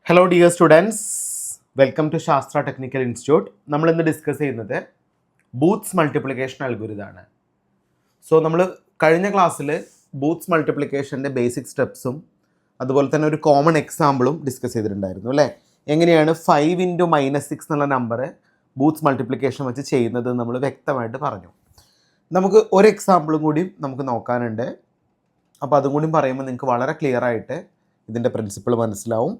Hello dear students, welcome to Shastra Technical Institute. നമ്മളിന്ന് discuss ചെയ്യുന്നത് Booth's multiplication അൽഗോരിതമാണ്. So നമ്മൾ കഴിഞ്ഞ ക്ലാസ്സിൽ ബൂത്ത്സ് മൾട്ടിപ്ലിക്കേഷൻ്റെ ബേസിക് സ്റ്റെപ്സും അതുപോലെ തന്നെ ഒരു കോമൺ എക്സാമ്പിളും ഡിസ്കസ് ചെയ്തിട്ടുണ്ടായിരുന്നു അല്ലേ. എങ്ങനെയാണ് 5 × -6 എന്നുള്ള നമ്പർ ബൂത്ത്സ് മൾട്ടിപ്ലിക്കേഷൻ വെച്ച് ചെയ്യുന്നത് നമ്മൾ വ്യക്തമായിട്ട് പറഞ്ഞു. നമുക്ക് ഒരു എക്സാമ്പിളും കൂടി നമുക്ക് നോക്കാനുണ്ട്. അപ്പോൾ അതും കൂടി പറയുമ്പോൾ നിങ്ങൾക്ക് വളരെ ക്ലിയർ ആയിട്ട് ഇതിൻ്റെ പ്രിൻസിപ്പിൾ മനസ്സിലാവും.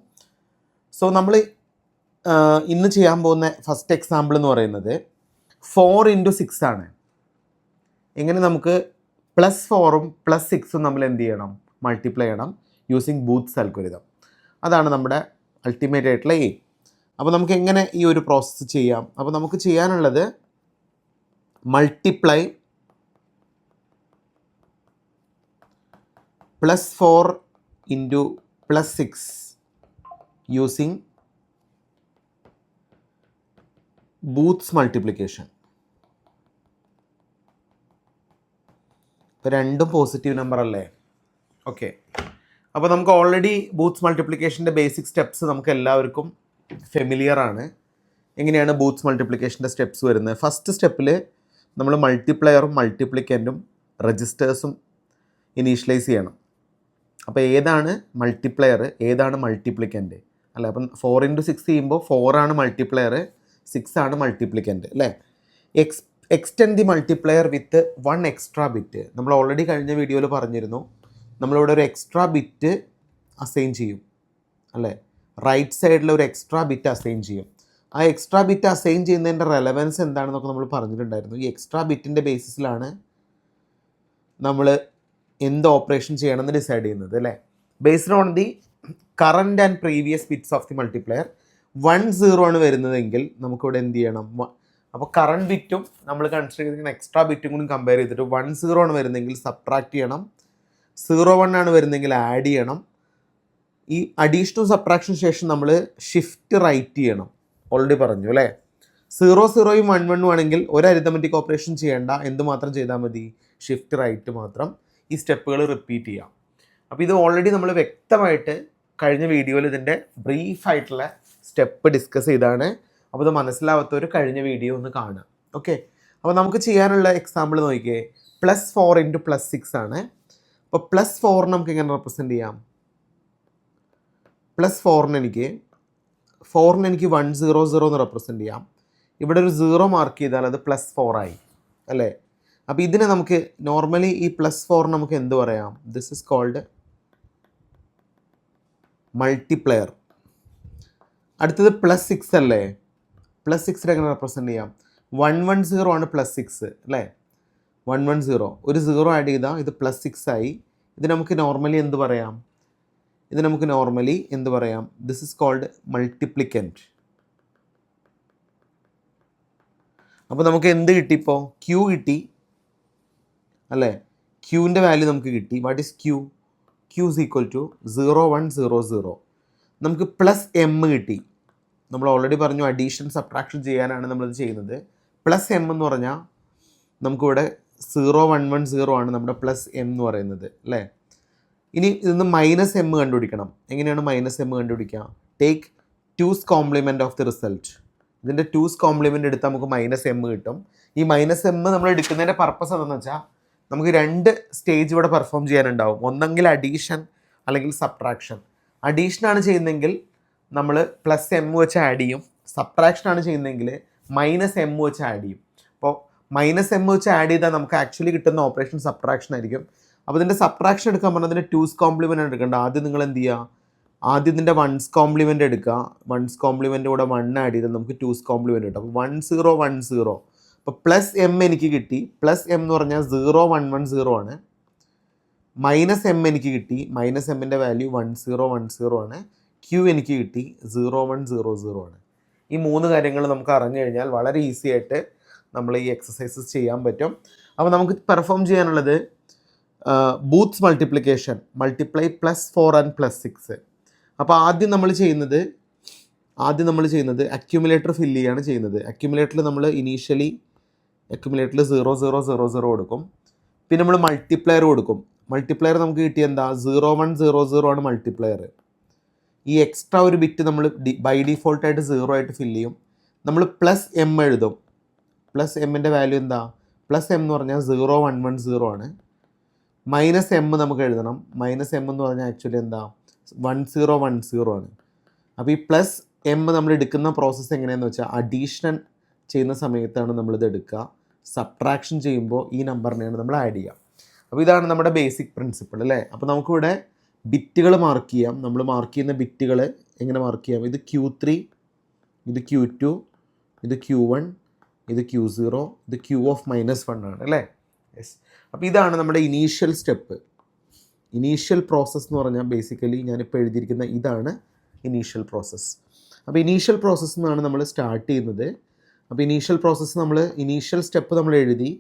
സോ നമ്മൾ ഇന്ന് ചെയ്യാൻ പോകുന്ന ഫസ്റ്റ് എക്സാമ്പിൾ എന്ന് പറയുന്നത് 4 × 6 ആണ്. എങ്ങനെ നമുക്ക് +4ഉം +6ഉം നമ്മൾ എന്ത് ചെയ്യണം, മൾട്ടിപ്ലൈ ചെയ്യണം യൂസിങ് ബൂത്ത്സ് അൽഗോരിതം. അതാണ് നമ്മുടെ അൾട്ടിമേറ്റ് ആയിട്ടുള്ള എയിം. അപ്പോൾ നമുക്ക് എങ്ങനെ ഈ ഒരു പ്രോസസ്സ് ചെയ്യാം? അപ്പോൾ നമുക്ക് ചെയ്യാനുള്ളത് മൾട്ടിപ്ലൈ +4 × +6 using ബൂത്ത്സ് മൾട്ടിപ്ലിക്കേഷൻ. ഇപ്പോൾ രണ്ടും പോസിറ്റീവ് നമ്പർ അല്ലേ? ഓക്കെ, അപ്പോൾ നമുക്ക് ഓൾറെഡി ബൂത്ത്സ് മൾട്ടിപ്ലിക്കേഷൻ്റെ ബേസിക് സ്റ്റെപ്സ് നമുക്ക് എല്ലാവർക്കും ഫെമിലിയർ ആണ്. എങ്ങനെയാണ് ബൂത്ത്സ് മൾട്ടിപ്ലിക്കേഷൻ്റെ സ്റ്റെപ്സ് വരുന്നത്? ഫസ്റ്റ് സ്റ്റെപ്പിൽ നമ്മൾ മൾട്ടിപ്ലയറും മൾട്ടിപ്ലിക്കൻറ്റും രജിസ്റ്റേഴ്സും ഇനീഷ്യലൈസ് ചെയ്യണം. അപ്പോൾ ഏതാണ് മൾട്ടിപ്ലയർ, ഏതാണ് മൾട്ടിപ്ലിക്കൻ്റ് അല്ലേ? അപ്പം 4 × 6 ചെയ്യുമ്പോൾ 4 ആണ് മൾട്ടിപ്ലയർ, 6 ആണ് മൾട്ടിപ്ലിക്കൻ്റ് അല്ലേ. Extend the multiplier with 1 extra bit. നമ്മൾ ഓൾറെഡി കഴിഞ്ഞ വീഡിയോയിൽ പറഞ്ഞിരുന്നു, നമ്മളിവിടെ ഒരു എക്സ്ട്രാ ബിറ്റ് അസൈൻ ചെയ്യും അല്ലേ. റൈറ്റ് സൈഡിൽ ഒരു എക്സ്ട്രാ ബിറ്റ് അസൈൻ ചെയ്യും. ആ എക്സ്ട്രാ ബിറ്റ് അസൈൻ ചെയ്യുന്നതിൻ്റെ റെലവൻസ് എന്താണെന്നൊക്കെ നമ്മൾ പറഞ്ഞിട്ടുണ്ടായിരുന്നു. ഈ എക്സ്ട്രാ ബിറ്റിൻ്റെ ബേസിസിലാണ് നമ്മൾ എന്ത് ഓപ്പറേഷൻ ചെയ്യണമെന്ന് ഡിസൈഡ് ചെയ്യുന്നത് അല്ലേ. Based on the current and previous bits of the multiplier 1 0 ആണ് വരുന്നതെങ്കിൽ നമുക്കിവിടെ എന്ത് ചെയ്യണം? അപ്പോൾ കറണ്ട് ബിറ്റും നമ്മൾ കൺസിഡർ ചെയ്തിരിക്കുന്ന എക്സ്ട്രാ ബിറ്റും കൂടി കമ്പയർ ചെയ്തിട്ട് 1 0 ആണ് വരുന്നതെങ്കിൽ സബ്ട്രാക്ട് ചെയ്യണം, 0 1 ആണ് വരുന്നതെങ്കിൽ ആഡ് ചെയ്യണം. ഈ അഡീഷനും സബ്ട്രാക്ഷന് ശേഷം നമ്മൾ ഷിഫ്റ്റ് റൈറ്റ് ചെയ്യണം. ഓൾറെഡി പറഞ്ഞു അല്ലേ. 0 0 1 1 ആണെങ്കിൽ ഒരു അരിത്തമെറ്റിക് ഓപ്പറേഷൻ ചെയ്യേണ്ട, എന്തുമാത്രം ചെയ്താൽ മതി? ഷിഫ്റ്റ് റൈറ്റ് മാത്രം. ഈ സ്റ്റെപ്പുകൾ റിപ്പീറ്റ് ചെയ്യാം. അപ്പോൾ ഇത് ഓൾറെഡി നമ്മൾ വ്യക്തമായിട്ട് കഴിഞ്ഞ വീഡിയോയിൽ ഇതിൻ്റെ ബ്രീഫായിട്ടുള്ള സ്റ്റെപ്പ് ഡിസ്കസ് ചെയ്താണ്. അപ്പോൾ ഇത് മനസ്സിലാവാത്തവർ കഴിഞ്ഞ വീഡിയോ ഒന്ന് കാണുക. ഓക്കെ, അപ്പോൾ നമുക്ക് ചെയ്യാനുള്ള എക്സാമ്പിൾ നോക്കിയേ. +4 × +6 ആണ്. അപ്പോൾ +4 നമുക്ക് എങ്ങനെ റെപ്രസെൻറ്റ് ചെയ്യാം? +4 എനിക്ക് 1 0 0 എന്ന് റെപ്രസെൻറ്റ് ചെയ്യാം. ഇവിടെ ഒരു 0 മാർക്ക് ചെയ്താൽ അത് +4 ആയി അല്ലേ. അപ്പോൾ ഇതിനെ നമുക്ക് നോർമലി ഈ +4 നമുക്ക് എന്ത് പറയാം? This is called multiplier. അടുത്തത് +6 അല്ലേ. +6 എങ്ങനെ റെപ്രസെൻറ്റ് ചെയ്യാം? 1 1 0 ആണ് +6 അല്ലേ. 1 1 0 ഒരു 0 ആഡ് ചെയ്താൽ ഇത് +6 ആയി. ഇത് നമുക്ക് നോർമലി എന്ത് പറയാം? This is called multiplicand. അപ്പോൾ നമുക്ക് എന്ത് കിട്ടി? ഇപ്പോൾ Q കിട്ടി അല്ലേ. ക്യൂവിൻ്റെ വാല്യൂ നമുക്ക് കിട്ടി. What is Q? Q is equal to 0 1 0 0. നമുക്ക് +m കിട്ടി. നമ്മൾ ഓൾറെഡി പറഞ്ഞു അഡീഷൻ സബ്ട്രാക്ഷൻ ചെയ്യാനാണ് നമ്മളിത് ചെയ്യുന്നത്. +m എന്ന് പറഞ്ഞാൽ നമുക്കിവിടെ 0 1 1 0 ആണ് നമ്മുടെ +m എന്ന് പറയുന്നത് അല്ലേ. ഇനി ഇതിന്ന് -m കണ്ടുപിടിക്കണം. എങ്ങനെയാണ് -m കണ്ടുപിടിക്കുക? Take 2's compliment of the result. ഇതിൻ്റെ 2's കോംപ്ലിമെൻറ്റ് എടുത്താൽ നമുക്ക് -m കിട്ടും. ഈ -m നമ്മൾ എടുക്കുന്നതിൻ്റെ പർപ്പസ് എന്താണെന്ന് വെച്ചാൽ നമുക്ക് 2 സ്റ്റേജ് ഇവിടെ പെർഫോം ചെയ്യാനുണ്ടാവും. ഒന്നെങ്കിൽ അഡീഷൻ അല്ലെങ്കിൽ സബ്ട്രാക്ഷൻ. അഡീഷനാണ് ചെയ്യുന്നതെങ്കിൽ നമ്മൾ +m വെച്ച് ആഡ് ചെയ്യും. സബ്ട്രാക്ഷനാണ് ചെയ്യുന്നതെങ്കിൽ -m വെച്ച് ആഡ് ചെയ്യും. അപ്പോൾ -m വെച്ച് ആഡ് ചെയ്താൽ നമുക്ക് ആക്ച്വലി കിട്ടുന്ന ഓപ്പറേഷൻ സബ്ട്രാക്ഷൻ ആയിരിക്കും. അപ്പോൾ ഇതിൻ്റെ സബ്ട്രാക്ഷൻ എടുക്കാൻ പറഞ്ഞാൽ അതിൻ്റെ 2's കോംപ്ലിമെൻ്റ് ആണ് എടുക്കേണ്ടത്. ആദ്യം നിങ്ങൾ എന്ത് ചെയ്യുക? ആദ്യം ഇതിൻ്റെ 1's കോംപ്ലിമെൻ്റ് എടുക്കുക. 1's കോംപ്ലിമെൻ്റ് കൂടെ 1 ആഡ് ചെയ്താൽ നമുക്ക് 2's കോംപ്ലിമെൻ്റ് കിട്ടും. അപ്പോൾ 1 0 1 0. അപ്പോൾ +m എനിക്ക് കിട്ടി. +m എന്ന് പറഞ്ഞാൽ 0 1 1 0 ആണ്. -m എനിക്ക് കിട്ടി. -mൻ്റെ വാല്യൂ 1 0 1 0 ആണ്. Q എനിക്ക് കിട്ടി 0 1 0 0 ആണ്. ഈ 3 കാര്യങ്ങൾ നമുക്ക് അറിഞ്ഞു കഴിഞ്ഞാൽ വളരെ ഈസി ആയിട്ട് നമ്മൾ ഈ എക്സസൈസസ് ചെയ്യാൻ പറ്റും. അപ്പോൾ നമുക്ക് പെർഫോം ചെയ്യാനുള്ളത് ബൂത്ത്സ് മൾട്ടിപ്ലിക്കേഷൻ, മൾട്ടിപ്ലൈ +4 ആൻഡ് +6. അപ്പോൾ ആദ്യം നമ്മൾ ചെയ്യുന്നത് അക്യുമുലേറ്റർ ഫില്ല് ചെയ്യാണ് ചെയ്യുന്നത്. അക്യുമുലേറ്ററിൽ നമ്മൾ ഇനീഷ്യലി 0 0 0 0 കൊടുക്കും. പിന്നെ നമ്മൾ മൾട്ടിപ്ലയർ കൊടുക്കും. മൾട്ടിപ്ലയർ നമുക്ക് കിട്ടിയ എന്താ? 0 1 0 0 ആണ് മൾട്ടിപ്ലയർ. ഈ എക്സ്ട്രാ ഒരു ബിറ്റ് നമ്മൾ ബൈ ഡിഫോൾട്ടായിട്ട് 0 ആയിട്ട് ഫില്ല് ചെയ്യും. നമ്മൾ പ്ലസ് എം എഴുതും. പ്ലസ് എമ്മിൻ്റെ വാല്യൂ എന്താ? പ്ലസ് എം എന്ന് പറഞ്ഞാൽ 0110 ആണ്. മൈനസ് എം നമുക്ക് എഴുതണം. മൈനസ് എം എന്ന് പറഞ്ഞാൽ ആക്ച്വലി എന്താ? 1010 ആണ്. അപ്പോൾ ഈ പ്ലസ് എം നമ്മൾ എടുക്കുന്ന പ്രോസസ്സ് എങ്ങനെയാണെന്ന് വെച്ചാൽ അഡീഷൻ ചെയ്യുന്ന സമയത്താണ് നമ്മളിത് എടുക്കുക. സബ്ട്രാക്ഷൻ ചെയ്യുമ്പോൾ ഈ നമ്പറിനെയാണ് നമ്മൾ ആഡ് ചെയ്യുക. അപ്പോൾ ഇതാണ് നമ്മുടെ ബേസിക് പ്രിൻസിപ്പിൾ അല്ലേ. അപ്പോൾ നമുക്കിവിടെ ബിറ്റുകൾ മാർക്ക് ചെയ്യാം. നമ്മൾ മാർക്ക് ചെയ്യുന്ന ബിറ്റുകൾ എങ്ങനെ മാർക്ക് ചെയ്യാം? ഇത് Q3, ഇത് Q2, ഇത് Q1, ഇത് Q0, ഇത് Q of -1 ആണ് അല്ലേ. യെസ്. അപ്പോൾ ഇതാണ് നമ്മുടെ ഇനീഷ്യൽ സ്റ്റെപ്പ്. ഇനീഷ്യൽ പ്രോസസ്സ് എന്ന് പറഞ്ഞാൽ ബേസിക്കലി ഞാനിപ്പോൾ എഴുതിയിരിക്കുന്ന ഇതാണ് ഇനീഷ്യൽ പ്രോസസ്സ്. അപ്പോൾ ഇനീഷ്യൽ പ്രോസസ്സ് എന്നാണ് നമ്മൾ സ്റ്റാർട്ട് ചെയ്യുന്നത്. അപ്പോൾ ഇനീഷ്യൽ പ്രോസസ്സ് ഇനീഷ്യൽ സ്റ്റെപ്പ് നമ്മൾ എഴുതി.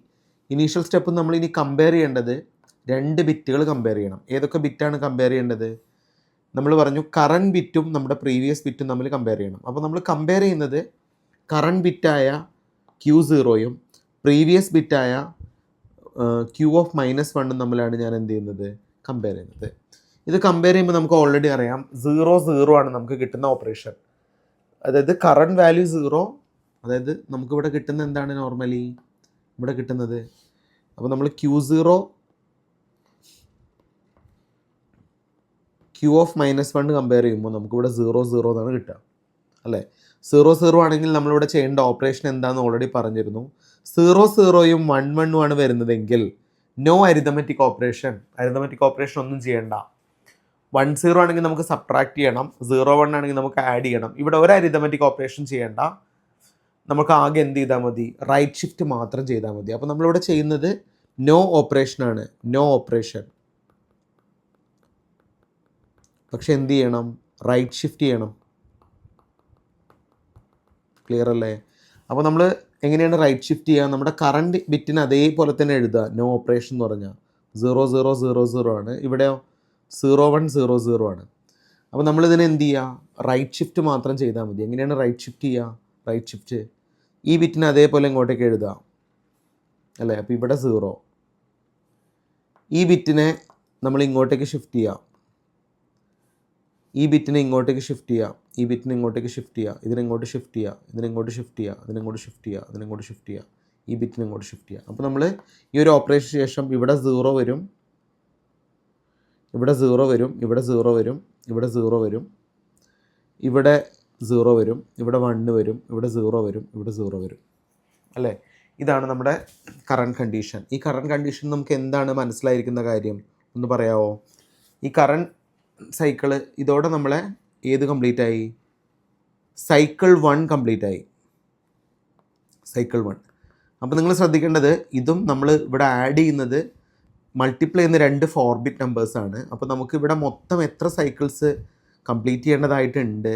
ഇനീഷ്യൽ സ്റ്റെപ്പ് നമ്മൾ ഇനി കമ്പയർ ചെയ്യേണ്ടത് 2 ബിറ്റുകൾ കമ്പയർ ചെയ്യണം. ഏതൊക്കെ ബിറ്റാണ് കമ്പയർ ചെയ്യേണ്ടത്? നമ്മൾ പറഞ്ഞു കറൻറ്റ് ബിറ്റും നമ്മുടെ പ്രീവിയസ് ബിറ്റും തമ്മിൽ കമ്പയർ ചെയ്യണം. അപ്പോൾ നമ്മൾ കമ്പയർ ചെയ്യുന്നത് കറൻറ്റ് ബിറ്റായ Q0യും പ്രീവിയസ് ബിറ്റായ Q of -1 തമ്മിലാണ് ഞാൻ എന്ത് ചെയ്യുന്നത്? കമ്പയർ ചെയ്യുന്നത്. ഇത് കമ്പയർ ചെയ്യുമ്പോൾ നമുക്ക് ഓൾറെഡി അറിയാം 0 ആണ് നമുക്ക് കിട്ടുന്ന ഓപ്പറേഷൻ. അതായത് കറൻറ്റ് വാല്യൂ 0, അതായത് നമുക്കിവിടെ കിട്ടുന്ന എന്താണ് നോർമലി ഇവിടെ കിട്ടുന്നത്? അപ്പോൾ നമ്മൾ Q0 Q of -1 കമ്പയർ ചെയ്യുമ്പോൾ നമുക്കിവിടെ 0 എന്നാണ് കിട്ടുക അല്ലേ. 0 ആണെങ്കിൽ നമ്മളിവിടെ ചെയ്യേണ്ട ഓപ്പറേഷൻ എന്താണെന്ന് ഓൾറെഡി പറഞ്ഞിരുന്നു. 0യും 1 ആണ് വരുന്നതെങ്കിൽ no arithmetic operation. Arithmetic operation ഒന്നും ചെയ്യേണ്ട. 10 ആണെങ്കിൽ നമുക്ക് സബ്ട്രാക്ട് ചെയ്യണം. 01 ആണെങ്കിൽ നമുക്ക് ആഡ് ചെയ്യണം. ഇവിടെ ഒരു അരിതമെറ്റിക് ഓപ്പറേഷൻ ചെയ്യേണ്ട. നമുക്ക് ആകെ എന്ത് ചെയ്താൽ മതി? റൈറ്റ് ഷിഫ്റ്റ് മാത്രം ചെയ്താൽ മതി. അപ്പോൾ നമ്മളിവിടെ ചെയ്യുന്നത് നോ ഓപ്പറേഷനാണ്. No operation. പക്ഷെ എന്ത് ചെയ്യണം? റൈറ്റ് ഷിഫ്റ്റ് ചെയ്യണം. ക്ലിയർ അല്ലേ? അപ്പോൾ നമ്മൾ എങ്ങനെയാണ് റൈറ്റ് ഷിഫ്റ്റ് ചെയ്യുക? നമ്മുടെ കറൻറ്റ് ബിറ്റിന് അതേപോലെ തന്നെ എഴുതുക. നോ ഓപ്പറേഷൻ എന്ന് പറഞ്ഞാൽ 0000 ആണ്. ഇവിടെയോ 0100 ആണ്. അപ്പോൾ നമ്മളിതിനെ എന്ത് ചെയ്യുക? റൈറ്റ് ഷിഫ്റ്റ് മാത്രം ചെയ്താൽ മതി. എങ്ങനെയാണ് റൈറ്റ് ഷിഫ്റ്റ് ചെയ്യുക? റൈറ്റ് ഷിഫ്റ്റ് ഈ ബിറ്റിന് അതേപോലെ ഇങ്ങോട്ടേക്ക് എഴുതുക അല്ലേ. അപ്പോൾ ഇവിടെ 0. ഈ ബിറ്റിനെ നമ്മൾ ഇങ്ങോട്ടേക്ക് ഷിഫ്റ്റ് ചെയ്യുക. ഈ ബിറ്റിനെ ഇങ്ങോട്ടേക്ക് ഷിഫ്റ്റ് ചെയ്യുക. ഈ ബിറ്റിനെ ഇങ്ങോട്ടേക്ക് ഷിഫ്റ്റ് ചെയ്യുക. ഇതിനെങ്ങോട്ട് ഷിഫ്റ്റ് ചെയ്യുക. ഇതിനെങ്ങോട്ട് ഷിഫ്റ്റ് ചെയ്യുക. അതിനെങ്ങോട്ട് ഷിഫ്റ്റ് ചെയ്യുക. അതിനെങ്ങോട്ട് ഷിഫ്റ്റ് ചെയ്യുക. ഈ ബിറ്റിനെ ഇങ്ങോട്ട് ഷിഫ്റ്റ് ചെയ്യുക. അപ്പോൾ നമ്മൾ ഈ ഒരു ഓപ്പറേഷൻ ശേഷം ഇവിടെ 0 വരും. ഇവിടെ 0 വരും. ഇവിടെ 0 വരും. ഇവിടെ 0 വരും. ഇവിടെ 0 വരും. ഇവിടെ 1 വരും. ഇവിടെ 0 വരും. ഇവിടെ 0 വരും അല്ലേ. ഇതാണ് നമ്മുടെ കറൻറ്റ് കണ്ടീഷൻ. ഈ കറൻറ്റ് കണ്ടീഷൻ നമുക്ക് എന്താണ് മനസ്സിലായിരിക്കുന്ന കാര്യം ഒന്ന് പറയാമോ? ഈ കറൻറ്റ് സൈക്കിള് ഇതോടെ നമ്മളെ ഏത് കംപ്ലീറ്റ് ആയി? സൈക്കിൾ 1 കംപ്ലീറ്റ് ആയി. സൈക്കിൾ 1. അപ്പോൾ നിങ്ങൾ ശ്രദ്ധിക്കേണ്ടത് ഇതും നമ്മൾ ഇവിടെ ആഡ് ചെയ്യുന്നത് മൾട്ടിപ്ലൈ ചെയ്യുന്ന 2 4-bit നമ്പേഴ്സാണ്. അപ്പോൾ നമുക്കിവിടെ മൊത്തം എത്ര സൈക്കിൾസ് കംപ്ലീറ്റ് ചെയ്യേണ്ടതായിട്ടുണ്ട്?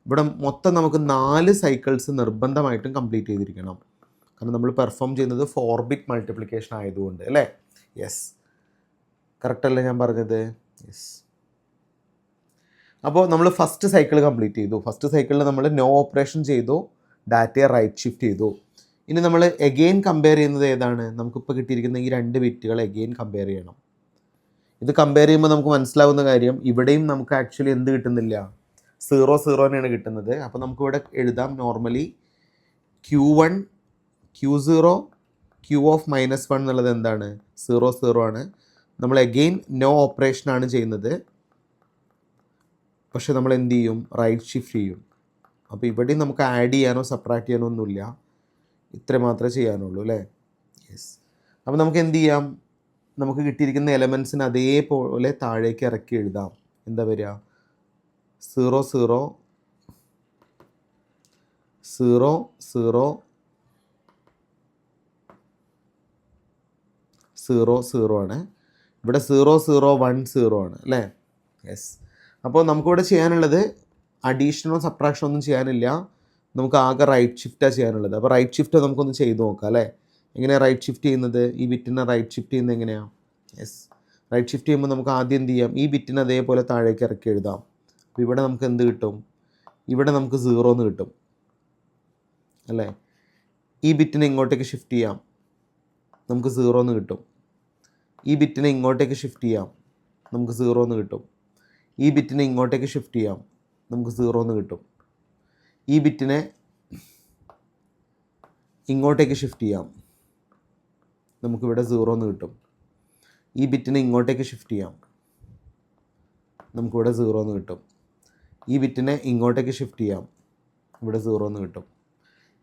ഇവിടെ മൊത്തം നമുക്ക് 4 സൈക്കിൾസ് നിർബന്ധമായിട്ടും കംപ്ലീറ്റ് ചെയ്തിരിക്കണം. കാരണം നമ്മൾ പെർഫോം ചെയ്യുന്നത് 4-bit മൾട്ടിപ്ലിക്കേഷൻ ആയതുകൊണ്ട് അല്ലേ. യെസ്, കറക്റ്റ് അല്ലേ ഞാൻ പറഞ്ഞത്? യെസ്. അപ്പോൾ നമ്മൾ ഫസ്റ്റ് സൈക്കിൾ കംപ്ലീറ്റ് ചെയ്തു. ഫസ്റ്റ് സൈക്കിളിൽ നമ്മൾ നോ ഓപ്പറേഷൻ ചെയ്തു. ഡാറ്റയെ റൈറ്റ് ഷിഫ്റ്റ് ചെയ്തു. ഇനി നമ്മൾ എഗെയിൻ കമ്പയർ ചെയ്യുന്നത് ഏതാണ്? നമുക്കിപ്പോൾ കിട്ടിയിരിക്കുന്ന ഈ 2 ബിറ്റുകൾ എഗെയിൻ കമ്പയർ ചെയ്യണം. ഇത് കമ്പയർ ചെയ്യുമ്പോൾ നമുക്ക് മനസ്സിലാവുന്ന കാര്യം ഇവിടെയും നമുക്ക് ആക്ച്വലി എന്ത് കിട്ടുന്നില്ല? 0 തന്നെയാണ് കിട്ടുന്നത്. അപ്പോൾ നമുക്കിവിടെ എഴുതാം normally Q1 Q0 Q of -1 എന്നുള്ളത് എന്താണ്? 0 ആണ്. നമ്മൾ എഗെയിൻ നോ ഓപ്പറേഷനാണ് ചെയ്യുന്നത്. പക്ഷെ നമ്മൾ എന്ത് ചെയ്യും? റൈറ്റ് ഷിഫ്റ്റ് ചെയ്യും. അപ്പോൾ ഇവിടെയും നമുക്ക് ആഡ് ചെയ്യാനോ സബ്ട്രാക്ട് ചെയ്യാനോ ഒന്നുമില്ല. ഇത്ര മാത്രമേ ചെയ്യാനുള്ളൂ അല്ലേ. യെസ്. അപ്പോൾ നമുക്ക് എന്ത് ചെയ്യാം? നമുക്ക് കിട്ടിയിരിക്കുന്ന എലമെൻസിന് അതേപോലെ താഴേക്ക് ഇറക്കി എഴുതാം. എന്താ വരിക? 0 0 0 0 0 0 ആണ്. ഇവിടെ 0 0 1 0 ആണ് അല്ലേ. യെസ്. അപ്പോൾ നമുക്കിവിടെ ചെയ്യാനുള്ളത് അഡീഷനോ സബ്ട്രാക്ഷനോ ഒന്നും ചെയ്യാനില്ല. നമുക്ക് ആകെ റൈറ്റ് ഷിഫ്റ്റാണ് ചെയ്യാനുള്ളത്. അപ്പോൾ റൈറ്റ് ഷിഫ്റ്റ് നമുക്കൊന്ന് ചെയ്ത് നോക്കാം അല്ലേ. എങ്ങനെയാണ് റൈറ്റ് ഷിഫ്റ്റ് ചെയ്യുന്നത്? ഈ ബിറ്റിനെ റൈറ്റ് ഷിഫ്റ്റ് ചെയ്യുന്നത് എങ്ങനെയാണ്? യെസ്. റൈറ്റ് ഷിഫ്റ്റ് ചെയ്യുമ്പോൾ നമുക്ക് ആദ്യം എന്ത് ചെയ്യാം? ഈ ബിറ്റിനെ അതേപോലെ താഴേക്ക് ഇറക്കി എഴുതാം. അപ്പോൾ ഇവിടെ നമുക്ക് എന്ത് കിട്ടും? ഇവിടെ നമുക്ക് 0 എന്ന് കിട്ടും അല്ലേ. ഈ ബിറ്റിനെ ഇങ്ങോട്ടേക്ക് ഷിഫ്റ്റ് ചെയ്യാം. നമുക്ക് 0 എന്ന് കിട്ടും. ഈ ബിറ്റിനെ ഇങ്ങോട്ടേക്ക് ഷിഫ്റ്റ് ചെയ്യാം. നമുക്ക് 0 എന്ന് കിട്ടും. ഈ ബിറ്റിനെ ഇങ്ങോട്ടേക്ക് ഷിഫ്റ്റ് ചെയ്യാം, നമുക്ക് 0 എന്ന് കിട്ടും. ഈ ബിറ്റിനെ ഇങ്ങോട്ടേക്ക് ഷിഫ്റ്റ് ചെയ്യാം, നമുക്കിവിടെ 0 എന്ന് കിട്ടും. ഈ ബിറ്റിനെ ഇങ്ങോട്ടേക്ക് ഷിഫ്റ്റ് ചെയ്യാം, നമുക്കിവിടെ 0 എന്ന് കിട്ടും. ഈ ബിറ്റിനെ ഇങ്ങോട്ടേക്ക് ഷിഫ്റ്റ് ചെയ്യാം, ഇവിടെ 0 എന്ന് കിട്ടും.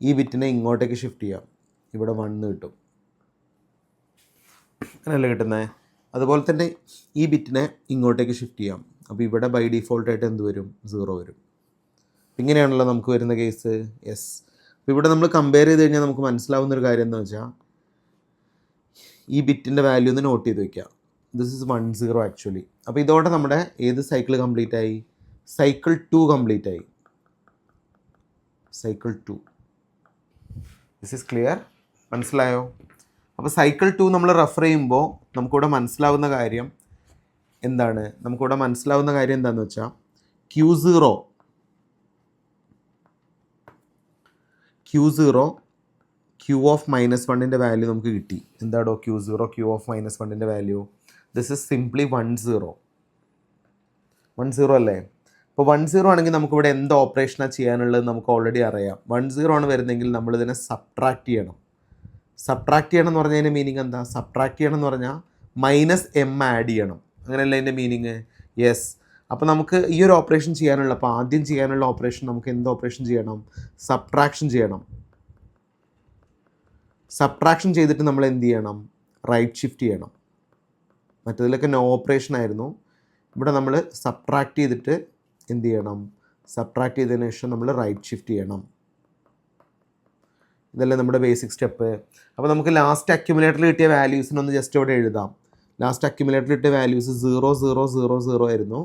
ഈ ബിറ്റിനെ ഇങ്ങോട്ടേക്ക് ഷിഫ്റ്റ് ചെയ്യാം, ഇവിടെ 1 എന്ന് കിട്ടും. അങ്ങനെയല്ലേ കിട്ടുന്നത്? അതുപോലെ തന്നെ ഈ ബിറ്റിനെ ഇങ്ങോട്ടേക്ക് ഷിഫ്റ്റ് ചെയ്യാം, അപ്പോൾ ഇവിടെ ബൈ ഡിഫോൾട്ടായിട്ട് എന്ത് വരും? 0 വരും. ഇങ്ങനെയാണല്ലോ നമുക്ക് വരുന്ന കേസ്. യെസ്. അപ്പോൾ ഇവിടെ നമ്മൾ കമ്പയർ ചെയ്ത് കഴിഞ്ഞാൽ നമുക്ക് മനസ്സിലാവുന്നൊരു കാര്യം എന്ന് വെച്ചാൽ ഈ ബിറ്റിൻ്റെ വാല്യൂ ഒന്ന് നോട്ട് ചെയ്ത് വയ്ക്കുക. This is 10 actually. അപ്പോൾ ഇതോടെ നമ്മുടെ ഏത് സൈക്കിൾ കംപ്ലീറ്റ് ആയി? സൈക്കിൾ 2 കംപ്ലീറ്റ് ആയി. സൈക്കിൾ 2. This is clear? മനസ്സിലായോ? അപ്പോൾ സൈക്കിൾ 2 നമ്മൾ റെഫർ ചെയ്യുമ്പോൾ നമുക്കിവിടെ മനസ്സിലാവുന്ന കാര്യം എന്താണ്? നമുക്കിവിടെ മനസ്സിലാവുന്ന കാര്യം എന്താണെന്ന് വെച്ചാൽ Q0 Q ഓഫ് -1ൻ്റെ വാല്യൂ നമുക്ക് കിട്ടി. എന്താടോ Q0 Q ഓഫ് -1ൻ്റെ വാല്യൂ? ദിസ് ഇസ് സിംപ്ലി 10 അല്ലേ? അപ്പോൾ 10 ആണെങ്കിൽ നമുക്കിവിടെ എന്ത് ഓപ്പറേഷനാണ് ചെയ്യാനുള്ളത് നമുക്ക് ഓൾറെഡി അറിയാം. 10 ആണ് വരുന്നതെങ്കിൽ നമ്മളിതിനെ സബ്ട്രാക്ട് ചെയ്യണം. സബ്ട്രാക്ട് ചെയ്യണം എന്ന് പറഞ്ഞതിൻ്റെ മീനിങ് എന്താ? സബ്ട്രാക്ട് ചെയ്യണം എന്ന് പറഞ്ഞാൽ -m ആഡ് ചെയ്യണം. അങ്ങനെയല്ല അതിൻ്റെ മീനിങ്? യെസ്. അപ്പോൾ നമുക്ക് ഈ ഒരു ഓപ്പറേഷൻ ചെയ്യാനുള്ള, അപ്പോൾ ആദ്യം ചെയ്യാനുള്ള ഓപ്പറേഷൻ നമുക്ക് എന്ത് ഓപ്പറേഷൻ ചെയ്യണം? സബ്ട്രാക്ഷൻ ചെയ്യണം. സബ്ട്രാക്ഷൻ ചെയ്തിട്ട് നമ്മൾ എന്ത് ചെയ്യണം? റൈറ്റ് ഷിഫ്റ്റ് ചെയ്യണം. മറ്റതിലൊക്കെ നോ ഓപ്പറേഷൻ ആയിരുന്നു. ഇവിടെ നമ്മൾ സബ്ട്രാക്ട് ചെയ്തിട്ട് എന്ത് ചെയ്യണം? സബ്ട്രാക്ട് ചെയ്തതിന് ശേഷം നമ്മൾ റൈറ്റ് ഷിഫ്റ്റ് ചെയ്യണം. ഇതല്ലേ നമ്മുടെ ബേസിക് സ്റ്റെപ്പ്. അപ്പോൾ നമുക്ക് ലാസ്റ്റ് അക്യുമുലേറ്ററിൽ കിട്ടിയ വാല്യൂസിനൊന്ന് ജസ്റ്റ് ഇവിടെ എഴുതാം. ലാസ്റ്റ് അക്യുമുലേറ്ററിൽ കിട്ടിയ വാല്യൂസ് 0 0 0 0 ആയിരുന്നു.